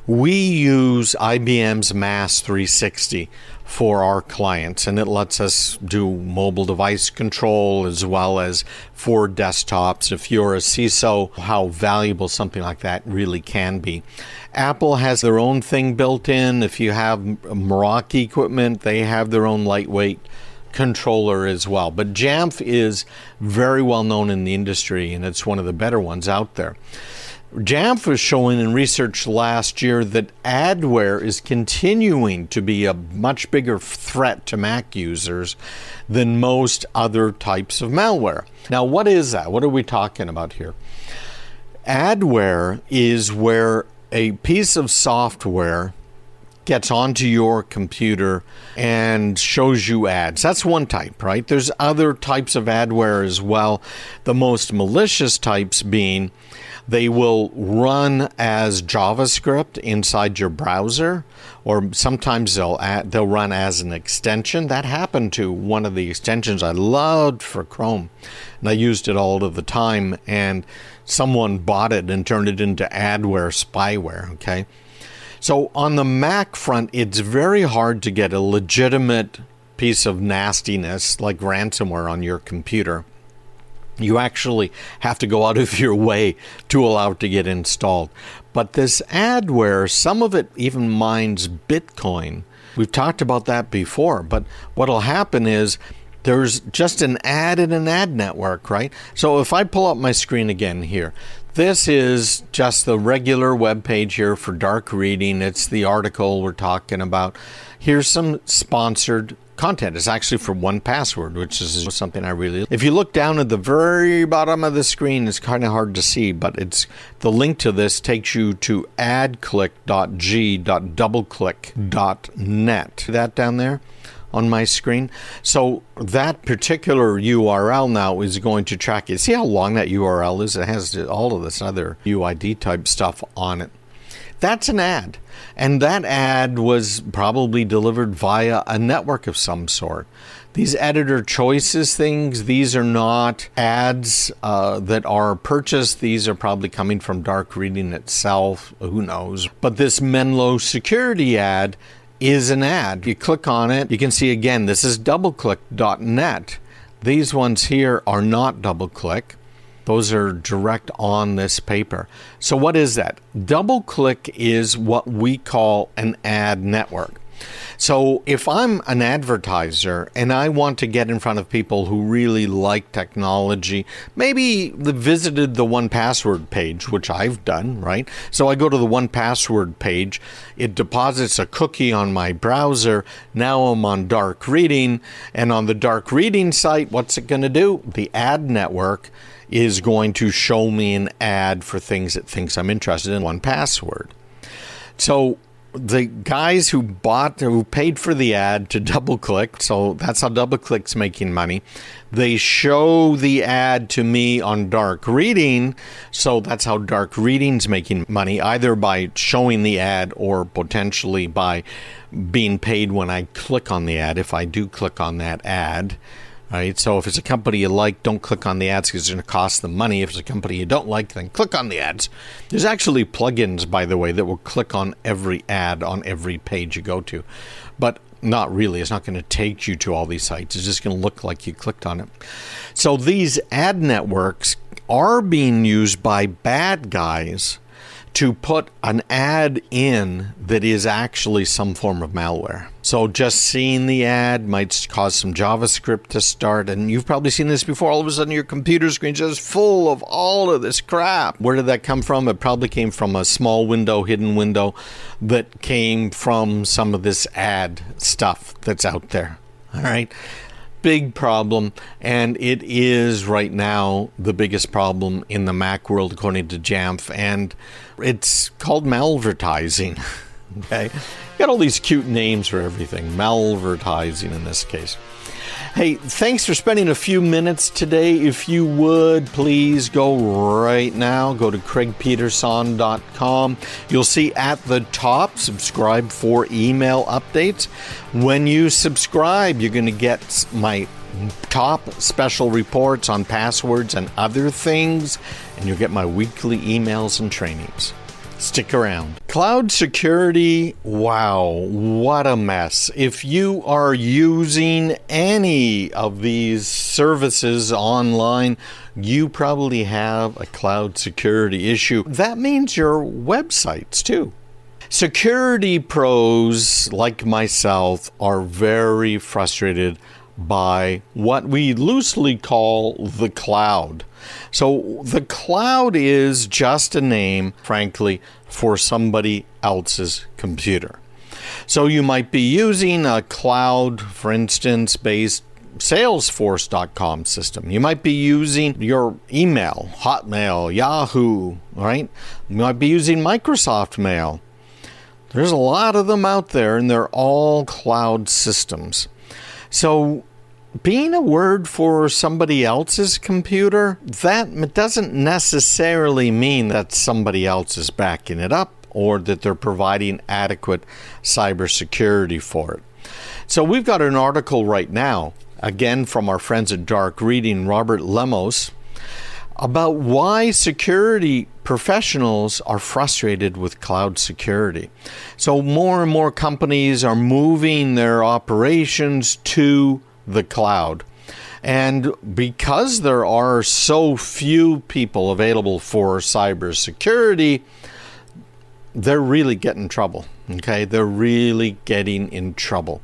We use IBM's MAS 360 for our clients, and it lets us do mobile device control as well as for desktops. If you're a CISO, how valuable something like that really can be. Apple has their own thing built in. If you have Meraki equipment, they have their own lightweight controller as well. But Jamf is very well known in the industry, and it's one of the better ones out there. Jamf was showing in research last year that adware is continuing to be a much bigger threat to Mac users than most other types of malware. Now, what is that? What are we talking about here? Adware is where a piece of software gets onto your computer and shows you ads. That's one type, right? There's other types of adware as well. The most malicious types being they will run as JavaScript inside your browser, or sometimes they'll run as an extension. That happened to one of the extensions I loved for Chrome, and I used it all of the time, and someone bought it and turned it into adware spyware, okay? So on the Mac front, it's very hard to get a legitimate piece of nastiness like ransomware on your computer. You actually have to go out of your way to allow it to get installed. But this adware, some of it even mines Bitcoin. We've talked about that before, but what'll happen is there's just an ad in an ad network, right? So if I pull up my screen again here, this is just the regular web page here for Dark Reading. It's the article we're talking about. Here's some sponsored content. It's actually for 1Password, which is something I really... If you look down at the very bottom of the screen, it's kind of hard to see, but it's the link to this takes you to adclick.g.doubleclick.net. See that down there on my screen? So that particular URL now is going to track it. See how long that URL is? It has all of this other UID type stuff on it. That's an ad. And that ad was probably delivered via a network of some sort. These editor choices things, these are not ads that are purchased. These are probably coming from Dark Reading itself. Who knows? But this Menlo security ad is an ad. You click on it, you can see again, this is doubleclick.net. These ones here are not DoubleClick. Those are direct on this paper. So what is that? DoubleClick is what we call an ad network. So if I'm an advertiser and I want to get in front of people who really like technology, maybe they visited the 1Password page, which I've done, right? So I go to the 1Password page, it deposits a cookie on my browser, now I'm on dark reading, and on the dark reading site, what's it going to do? The ad network is going to show me an ad for things it thinks I'm interested in, 1Password. So the guys who paid for the ad to DoubleClick, so that's how DoubleClick's making money. They show the ad to me on dark reading, so that's how dark reading's making money, either by showing the ad or potentially by being paid when I click on the ad, if I do click on that ad. Right, so if it's a company you like, don't click on the ads because it's going to cost them money. If it's a company you don't like, then click on the ads. There's actually plugins, by the way, that will click on every ad on every page you go to. But not really. It's not going to take you to all these sites. It's just going to look like you clicked on it. So these ad networks are being used by bad guys to put an ad in that is actually some form of malware. So just seeing the ad might cause some JavaScript to start, and you've probably seen this before. All of a sudden your computer screen is just full of all of this crap. Where did that come from? It probably came from a small window, hidden window, that came from some of this ad stuff that's out there. All right. Big problem, and it is right now the biggest problem in the Mac world, according to Jamf, and it's called malvertising. Okay, got all these cute names for everything. Malvertising in this case. Hey, thanks for spending a few minutes today. If you would, please go right now. Go to craigpeterson.com. You'll see at the top, subscribe for email updates. When you subscribe, you're going to get my top special reports on passwords and other things, and you'll get my weekly emails and trainings. Stick around. Cloud security, wow, what a mess. If you are using any of these services online, you probably have a cloud security issue. That means your websites too. Security pros like myself are very frustrated by what we loosely call the cloud. So the cloud is just a name, frankly, for somebody else's computer. So you might be using a cloud, for instance, based Salesforce.com system. You might be using your email, Hotmail, Yahoo, right? You might be using Microsoft Mail. There's a lot of them out there, and they're all cloud systems. So being a word for somebody else's computer, that doesn't necessarily mean that somebody else is backing it up or that they're providing adequate cybersecurity for it. So we've got an article right now, again from our friends at Dark Reading, Robert Lemos, about why security professionals are frustrated with cloud security. So more and more companies are moving their operations to the cloud. And because there are so few people available for cybersecurity, they're really getting in trouble. Okay, they're really getting in trouble.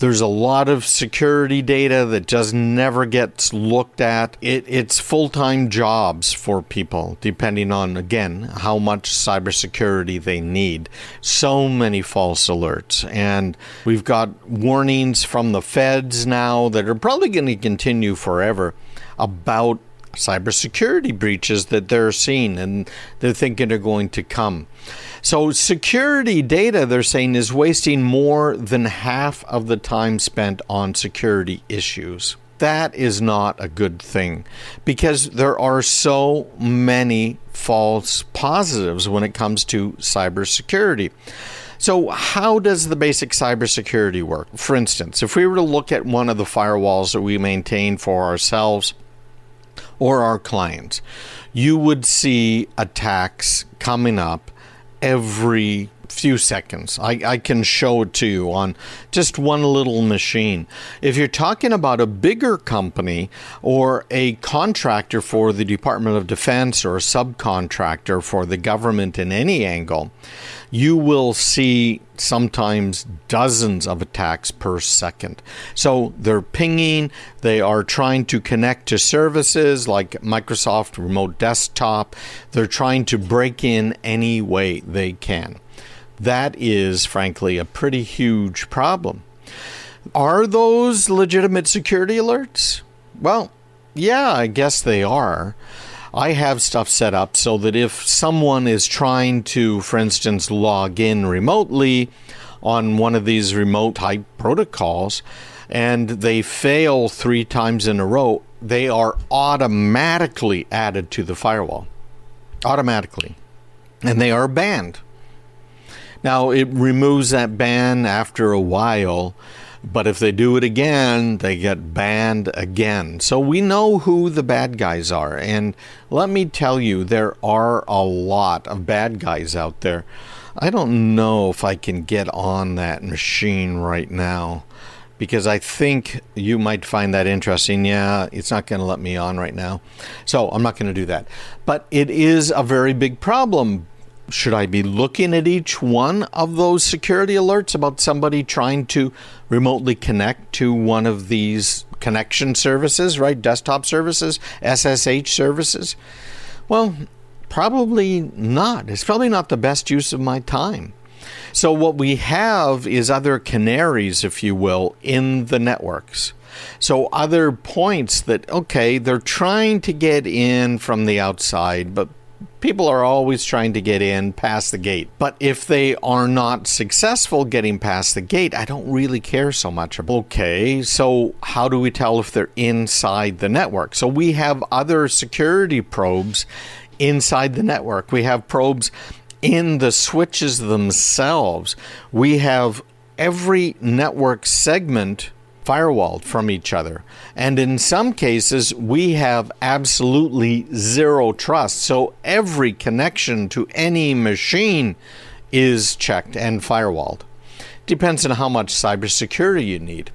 There's a lot of security data that just never gets looked at. It's full-time jobs for people, depending on, again, how much cybersecurity they need. So many false alerts. And we've got warnings from the feds now that are probably going to continue forever about cybersecurity breaches that they're seeing and they're thinking are going to come. So security data, they're saying, is wasting more than half of the time spent on security issues. That is not a good thing because there are so many false positives when it comes to cybersecurity. So how does the basic cybersecurity work? For instance, if we were to look at one of the firewalls that we maintain for ourselves or our clients, you would see attacks coming up every few seconds. I can show it to you on just one little machine. If you're talking about a bigger company or a contractor for the Department of Defense or a subcontractor for the government in any angle, you will see sometimes dozens of attacks per second. So they're pinging, they are trying to connect to services like Microsoft Remote Desktop. They're trying to break in any way they can. That is, frankly, a pretty huge problem. Are those legitimate security alerts? Well, yeah, I guess they are. I have stuff set up so that if someone is trying to, for instance, log in remotely on one of these remote type protocols and they fail 3 times in a row, they are automatically added to the firewall. Automatically. And they are banned. Now, it removes that ban after a while, but if they do it again, they get banned again. So we know who the bad guys are. And let me tell you, there are a lot of bad guys out there. I don't know if I can get on that machine right now, because I think you might find that interesting. Yeah, it's not going to let me on right now. So I'm not going to do that. But it is a very big problem. Should I be looking at each one of those security alerts about somebody trying to remotely connect to one of these connection services, right? Desktop services, SSH services? Well, probably not. It's probably not the best use of my time. So what we have is other canaries, if you will, in the networks. So other points that, okay, they're trying to get in from the outside, but people are always trying to get in past the gate. But if they are not successful getting past the gate, I don't really care so much. Okay, so how do we tell if they're inside the network? So we have other security probes inside the network. We have probes in the switches themselves. We have every network segment firewalled from each other. And in some cases, we have absolutely zero trust. So every connection to any machine is checked and firewalled. Depends on how much cybersecurity you need.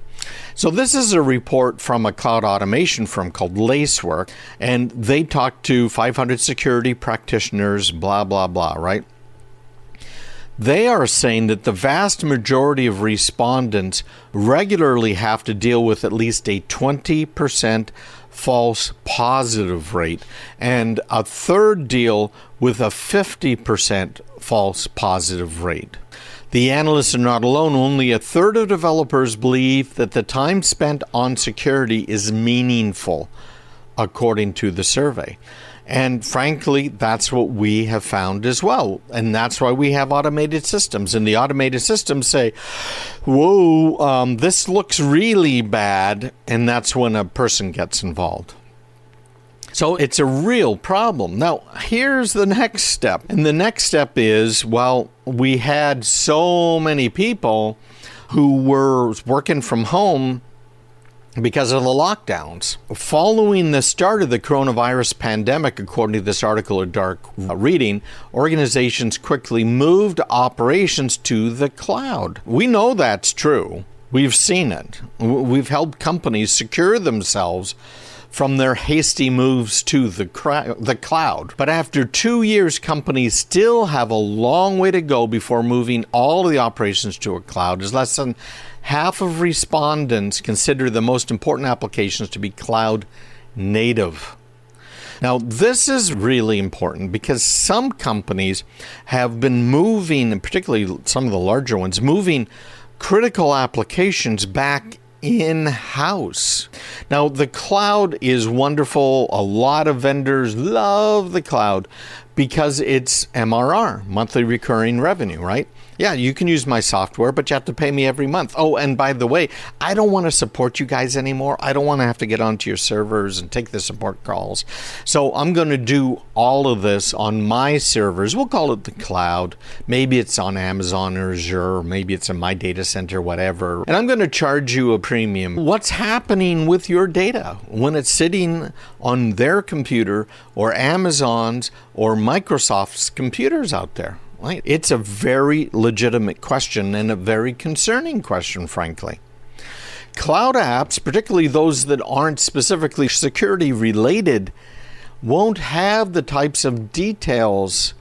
So this is a report from a cloud automation firm called Lacework, and they talked to 500 security practitioners, blah, blah, blah, right? They are saying that the vast majority of respondents regularly have to deal with at least a 20% false positive rate, and a third deal with a 50% false positive rate. The analysts are not alone. Only a third of developers believe that the time spent on security is meaningful, according to the survey. And frankly, that's what we have found as well. And that's why we have automated systems. And the automated systems say, whoa, this looks really bad. And that's when a person gets involved. So it's a real problem. Now, here's the next step. And the next step is, well, we had so many people who were working from home because of the lockdowns. Following the start of the coronavirus pandemic, according to this article of Dark Reading, organizations quickly moved operations to the cloud. We know that's true. We've seen it. We've helped companies secure themselves from their hasty moves to the cloud. But after 2 years, companies still have a long way to go before moving all of the operations to a cloud, as less than half of respondents consider the most important applications to be cloud native. Now, this is really important because some companies have been moving, and particularly some of the larger ones, moving critical applications back in-house. Now, the cloud is wonderful. A lot of vendors love the cloud because it's MRR, monthly recurring revenue, right? Yeah, you can use my software, but you have to pay me every month. Oh, and by the way, I don't want to support you guys anymore. I don't want to have to get onto your servers and take the support calls. So I'm going to do all of this on my servers. We'll call it the cloud. Maybe it's on Amazon or Azure, maybe it's in my data center, whatever. And I'm going to charge you a premium. What's happening with your data when it's sitting on their computer or Amazon's or Microsoft's computers out there? Right? It's a very legitimate question and a very concerning question, frankly. Cloud apps, particularly those that aren't specifically security related, won't have the types of details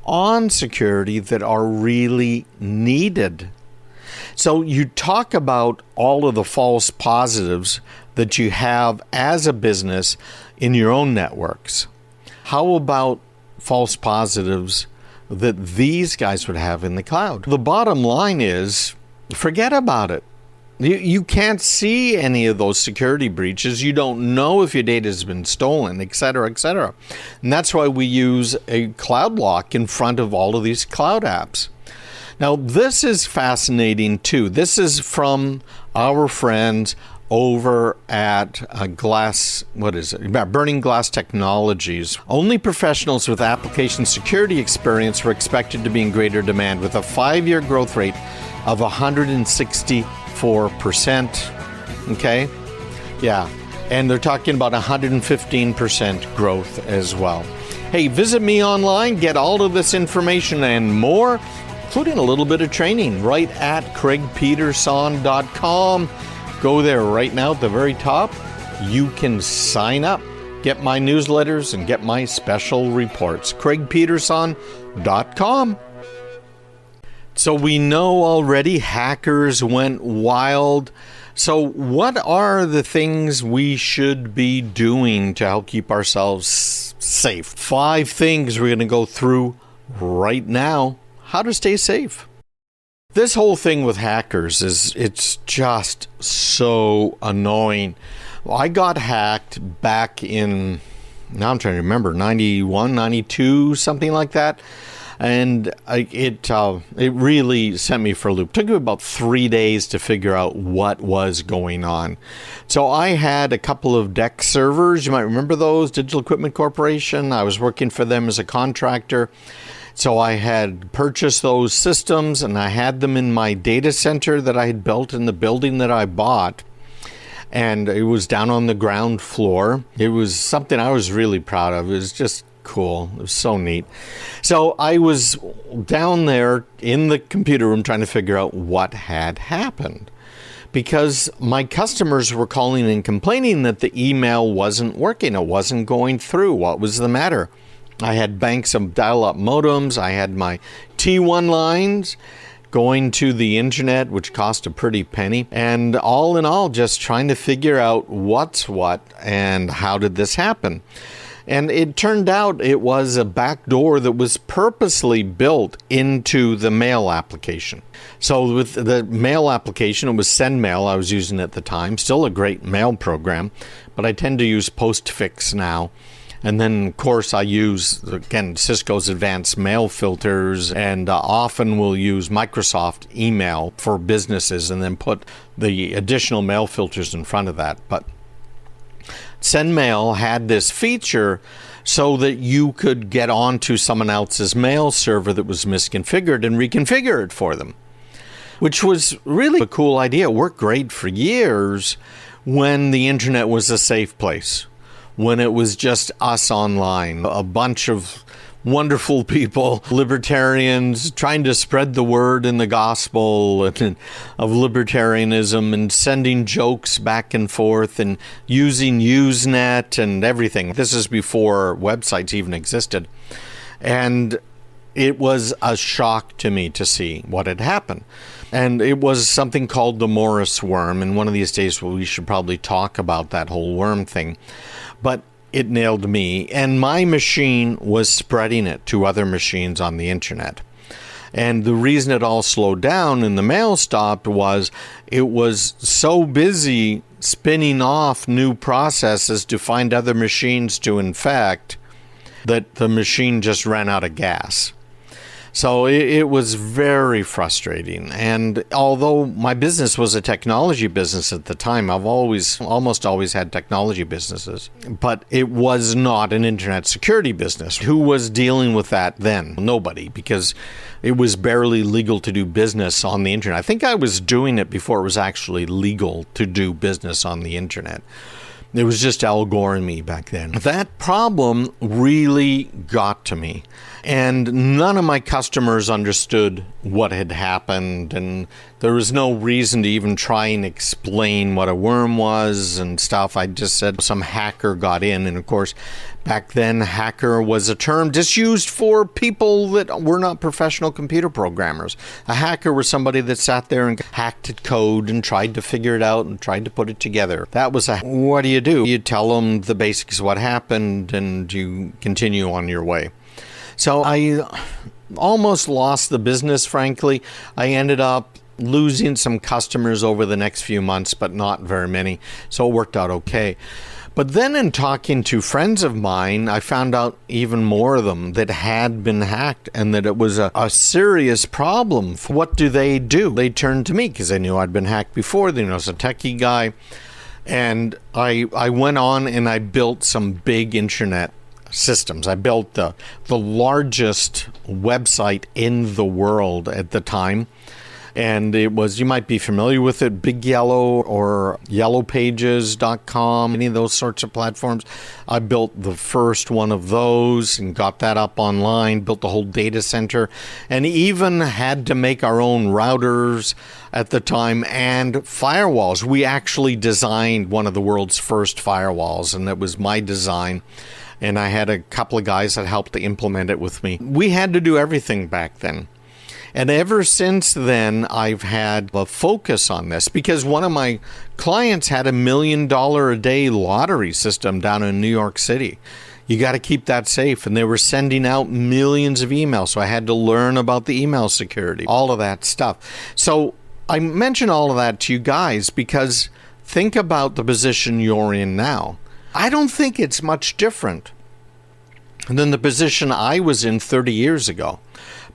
on security that are really needed. So you talk about all of the false positives that you have as a business in your own networks. How about false positives that these guys would have in the cloud? The bottom line is, forget about it. You can't see any of those security breaches. You don't know if your data has been stolen, et cetera, et cetera. And that's why we use a cloud lock in front of all of these cloud apps. Now, this is fascinating too. This is from our friends over at Burning Glass Technologies. Only professionals with application security experience were expected to be in greater demand, with a 5-year growth rate of 164%. Okay? Yeah. And they're talking about 115% growth as well. Hey, visit me online, get all of this information and more, including a little bit of training, right at craigpeterson.com. Go there right now at the very top. You can sign up, get my newsletters, and get my special reports. craigpeterson.com. So we know already hackers went wild. So what are the things we should be doing to help keep ourselves safe? 5 things we're going to go through right now. How to stay safe. This whole thing with hackers it's just so annoying. I got hacked back in, now I'm trying to remember, 91, 92, something like that. And it really sent me for a loop. It took me about 3 days to figure out what was going on. So I had a couple of DEC servers. You might remember those, Digital Equipment Corporation. I was working for them as a contractor. So I had purchased those systems and I had them in my data center that I had built in the building that I bought. And it was down on the ground floor. It was something I was really proud of. It was just cool. It was so neat. So I was down there in the computer room trying to figure out what had happened, because my customers were calling and complaining that the email wasn't working. It wasn't going through. What was the matter? I had banks of dial-up modems. I had my T1 lines going to the internet, which cost a pretty penny. And all in all, just trying to figure out what's what and how did this happen. And it turned out it was a backdoor that was purposely built into the mail application. So with the mail application, it was SendMail I was using at the time. Still a great mail program, but I tend to use Postfix now. And then, of course, I use, again, Cisco's advanced mail filters, and often will use Microsoft email for businesses and then put the additional mail filters in front of that. But SendMail had this feature so that you could get onto someone else's mail server that was misconfigured and reconfigure it for them, which was really a cool idea. It worked great for years when the internet was a safe place, when it was just us online, a bunch of wonderful people, libertarians, trying to spread the word in the gospel of libertarianism and sending jokes back and forth and using Usenet and everything. This is before websites even existed. And it was a shock to me to see what had happened. And it was something called the Morris worm. And one of these days we should probably talk about that whole worm thing. But it nailed me, and my machine was spreading it to other machines on the internet. And the reason it all slowed down and the mail stopped was it was so busy spinning off new processes to find other machines to infect that the machine just ran out of gas. So it was very frustrating. And although my business was a technology business at the time, I've almost always had technology businesses, but it was not an internet security business. Who was dealing with that then? Nobody, because it was barely legal to do business on the internet. I think I was doing it before it was actually legal to do business on the internet. It was just Al Gore and me back then. That problem really got to me. And none of my customers understood what had happened, and there was no reason to even try and explain what a worm was and stuff. I just said some hacker got in, and of course, back then, hacker was a term just used for people that were not professional computer programmers. A hacker was somebody that sat there and hacked at code and tried to figure it out and tried to put it together. That was what do? You tell them the basics of what happened, and you continue on your way. So I almost lost the business, frankly. I ended up losing some customers over the next few months, but not very many. So it worked out okay. But then in talking to friends of mine, I found out even more of them that had been hacked and that it was a serious problem. What do? They turned to me because they knew I'd been hacked before. They know I was a techie guy. And I went on and I built some big internet systems. I built the largest website in the world at the time. And it was, you might be familiar with it, Big Yellow or yellowpages.com, any of those sorts of platforms. I built the first one of those and got that up online, built the whole data center, and even had to make our own routers at the time and firewalls. We actually designed one of the world's first firewalls, and it was my design. And I had a couple of guys that helped to implement it with me. We had to do everything back then. And ever since then, I've had a focus on this because one of my clients had $1 million a day lottery system down in New York City. You got to keep that safe. And they were sending out millions of emails. So I had to learn about the email security, all of that stuff. So I mention all of that to you guys because think about the position you're in now. I don't think it's much different than the position I was in 30 years ago.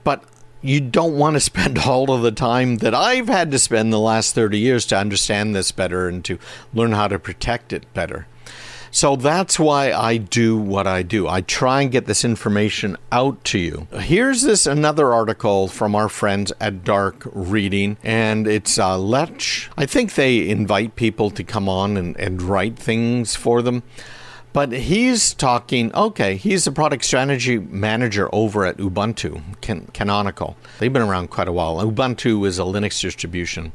But you don't want to spend all of the time that I've had to spend the last 30 years to understand this better and to learn how to protect it better. So that's why I do what I do. I try and get this information out to you. Here's another article from our friends at Dark Reading, and it's Lech. I think they invite people to come on and write things for them. But he's talking, he's a product strategy manager over at Ubuntu, Canonical. They've been around quite a while. Ubuntu is a Linux distribution.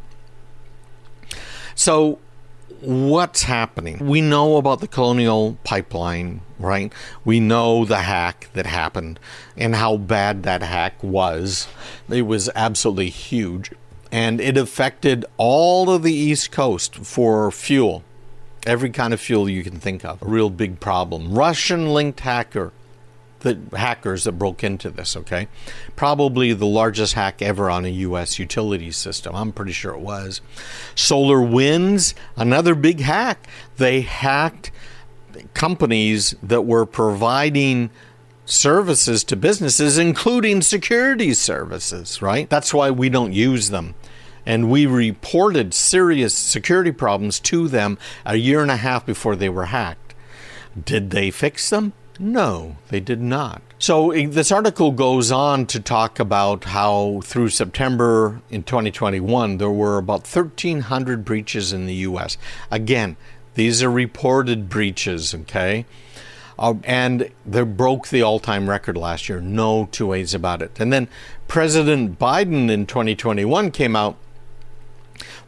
So what's happening? We know about the Colonial Pipeline, right? We know the hack that happened and how bad that hack was. It was absolutely huge. And it affected all of the East Coast for fuel. Every kind of fuel you can think of. A real big problem. Russian-linked hackers that broke into this, okay? Probably the largest hack ever on a U.S. utility system. I'm pretty sure it was. SolarWinds, another big hack. They hacked companies that were providing services to businesses, including security services, right? That's why we don't use them. And we reported serious security problems to them a year and a half before they were hacked. Did they fix them? No, they did not. So this article goes on to talk about how through September in 2021, there were about 1,300 breaches in the U.S. Again, these are reported breaches, okay? And they broke the all-time record last year. No two ways about it. And then President Biden in 2021 came out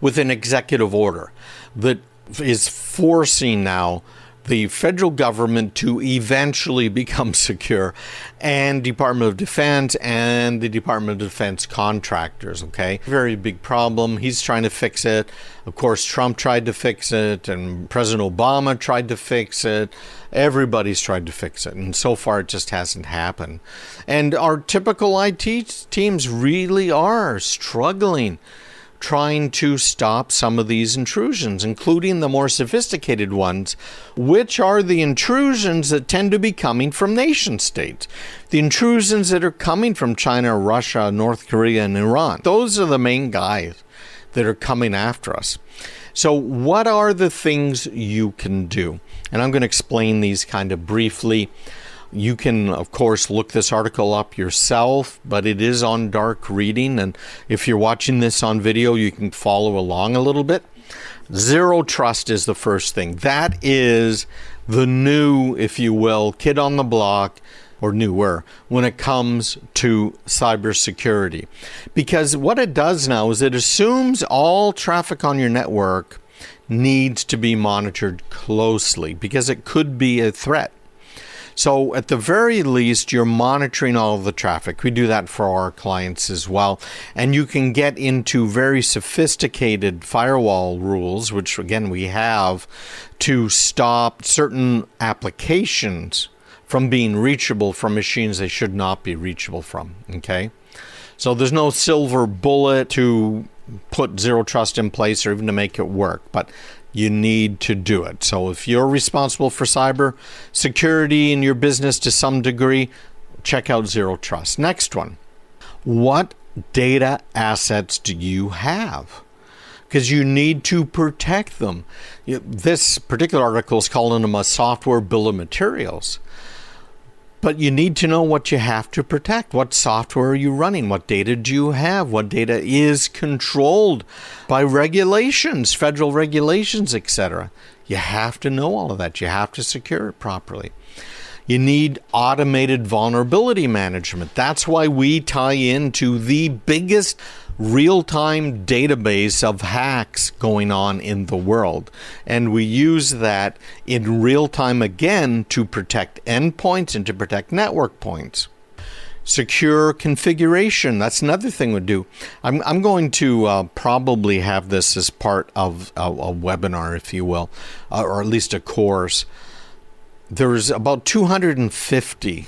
with an executive order that is forcing now the federal government to eventually become secure, and Department of Defense and the Department of Defense contractors, okay? Very big problem. He's trying to fix it. Of course, Trump tried to fix it, and President Obama tried to fix it. Everybody's tried to fix it, and so far it just hasn't happened. And our typical IT teams really are struggling trying to stop some of these intrusions, including the more sophisticated ones, which are the intrusions that tend to be coming from nation states. The intrusions that are coming from China, Russia, North Korea, and Iran. Those are the main guys that are coming after us. So what are the things you can do? And I'm going to explain these kind of briefly. You can, of course, look this article up yourself, but it is on Dark Reading. And if you're watching this on video, you can follow along a little bit. Zero trust is the first thing. That is the new, if you will, kid on the block, or newer, when it comes to cybersecurity. Because what it does now is it assumes all traffic on your network needs to be monitored closely because it could be a threat. So at the very least, you're monitoring all of the traffic. We do that for our clients as well. And you can get into very sophisticated firewall rules, which again, we have to stop certain applications from being reachable from machines they should not be reachable from, okay? So there's no silver bullet to put zero trust in place or even to make it work, but you need to do it. So if you're responsible for cyber security in your business to some degree, check out zero trust. Next one, what data assets do you have? Because you need to protect them. This particular article is calling them a software bill of materials. But you need to know what you have to protect. What software are you running? What data do you have? What data is controlled by regulations, federal regulations, etc.? You have to know all of that. You have to secure it properly. You need automated vulnerability management. That's why we tie into the biggest real-time database of hacks going on in the world. And we use that in real time again to protect endpoints and to protect network points. Secure configuration, that's another thing we do. I'm going to probably have this as part of a webinar, if you will, or at least a course. There's about 250,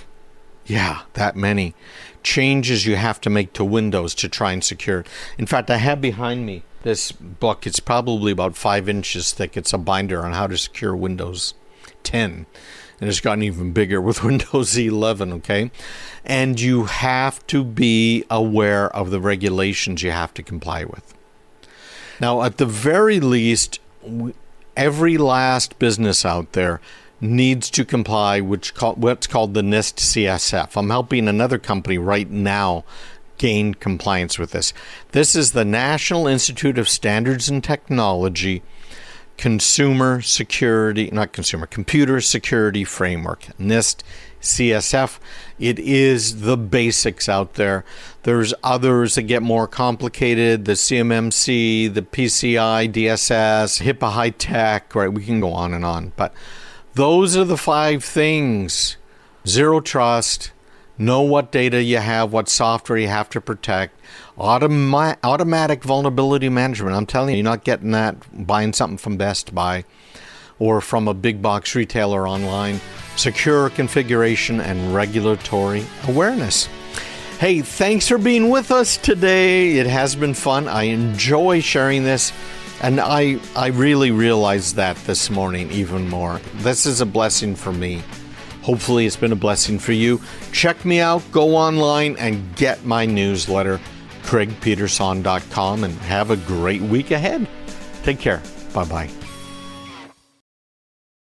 that many changes you have to make to Windows to try and secure. In fact, I have behind me this book. It's probably about 5 inches thick. It's a binder on how to secure Windows 10. And it's gotten even bigger with Windows 11, okay? And you have to be aware of the regulations you have to comply with. Now, at the very least, every last business out there needs to comply with what's called the NIST CSF. I'm helping another company right now gain compliance with this. This is the National Institute of Standards and Technology Computer Security Framework, NIST CSF. It is the basics out there. There's others that get more complicated, the CMMC, the PCI, DSS, HIPAA High Tech, right? We can go on and on, but those are the 5 things. Zero trust, know what data you have, what software you have to protect, automatic vulnerability management. I'm telling you, you're not getting that buying something from Best Buy or from a big box retailer online. Secure configuration and regulatory awareness. Hey, thanks for being with us today. It has been fun. I enjoy sharing this. And I really realized that this morning even more. This is a blessing for me. Hopefully it's been a blessing for you. Check me out, go online and get my newsletter, craigpeterson.com, and have a great week ahead. Take care. Bye-bye.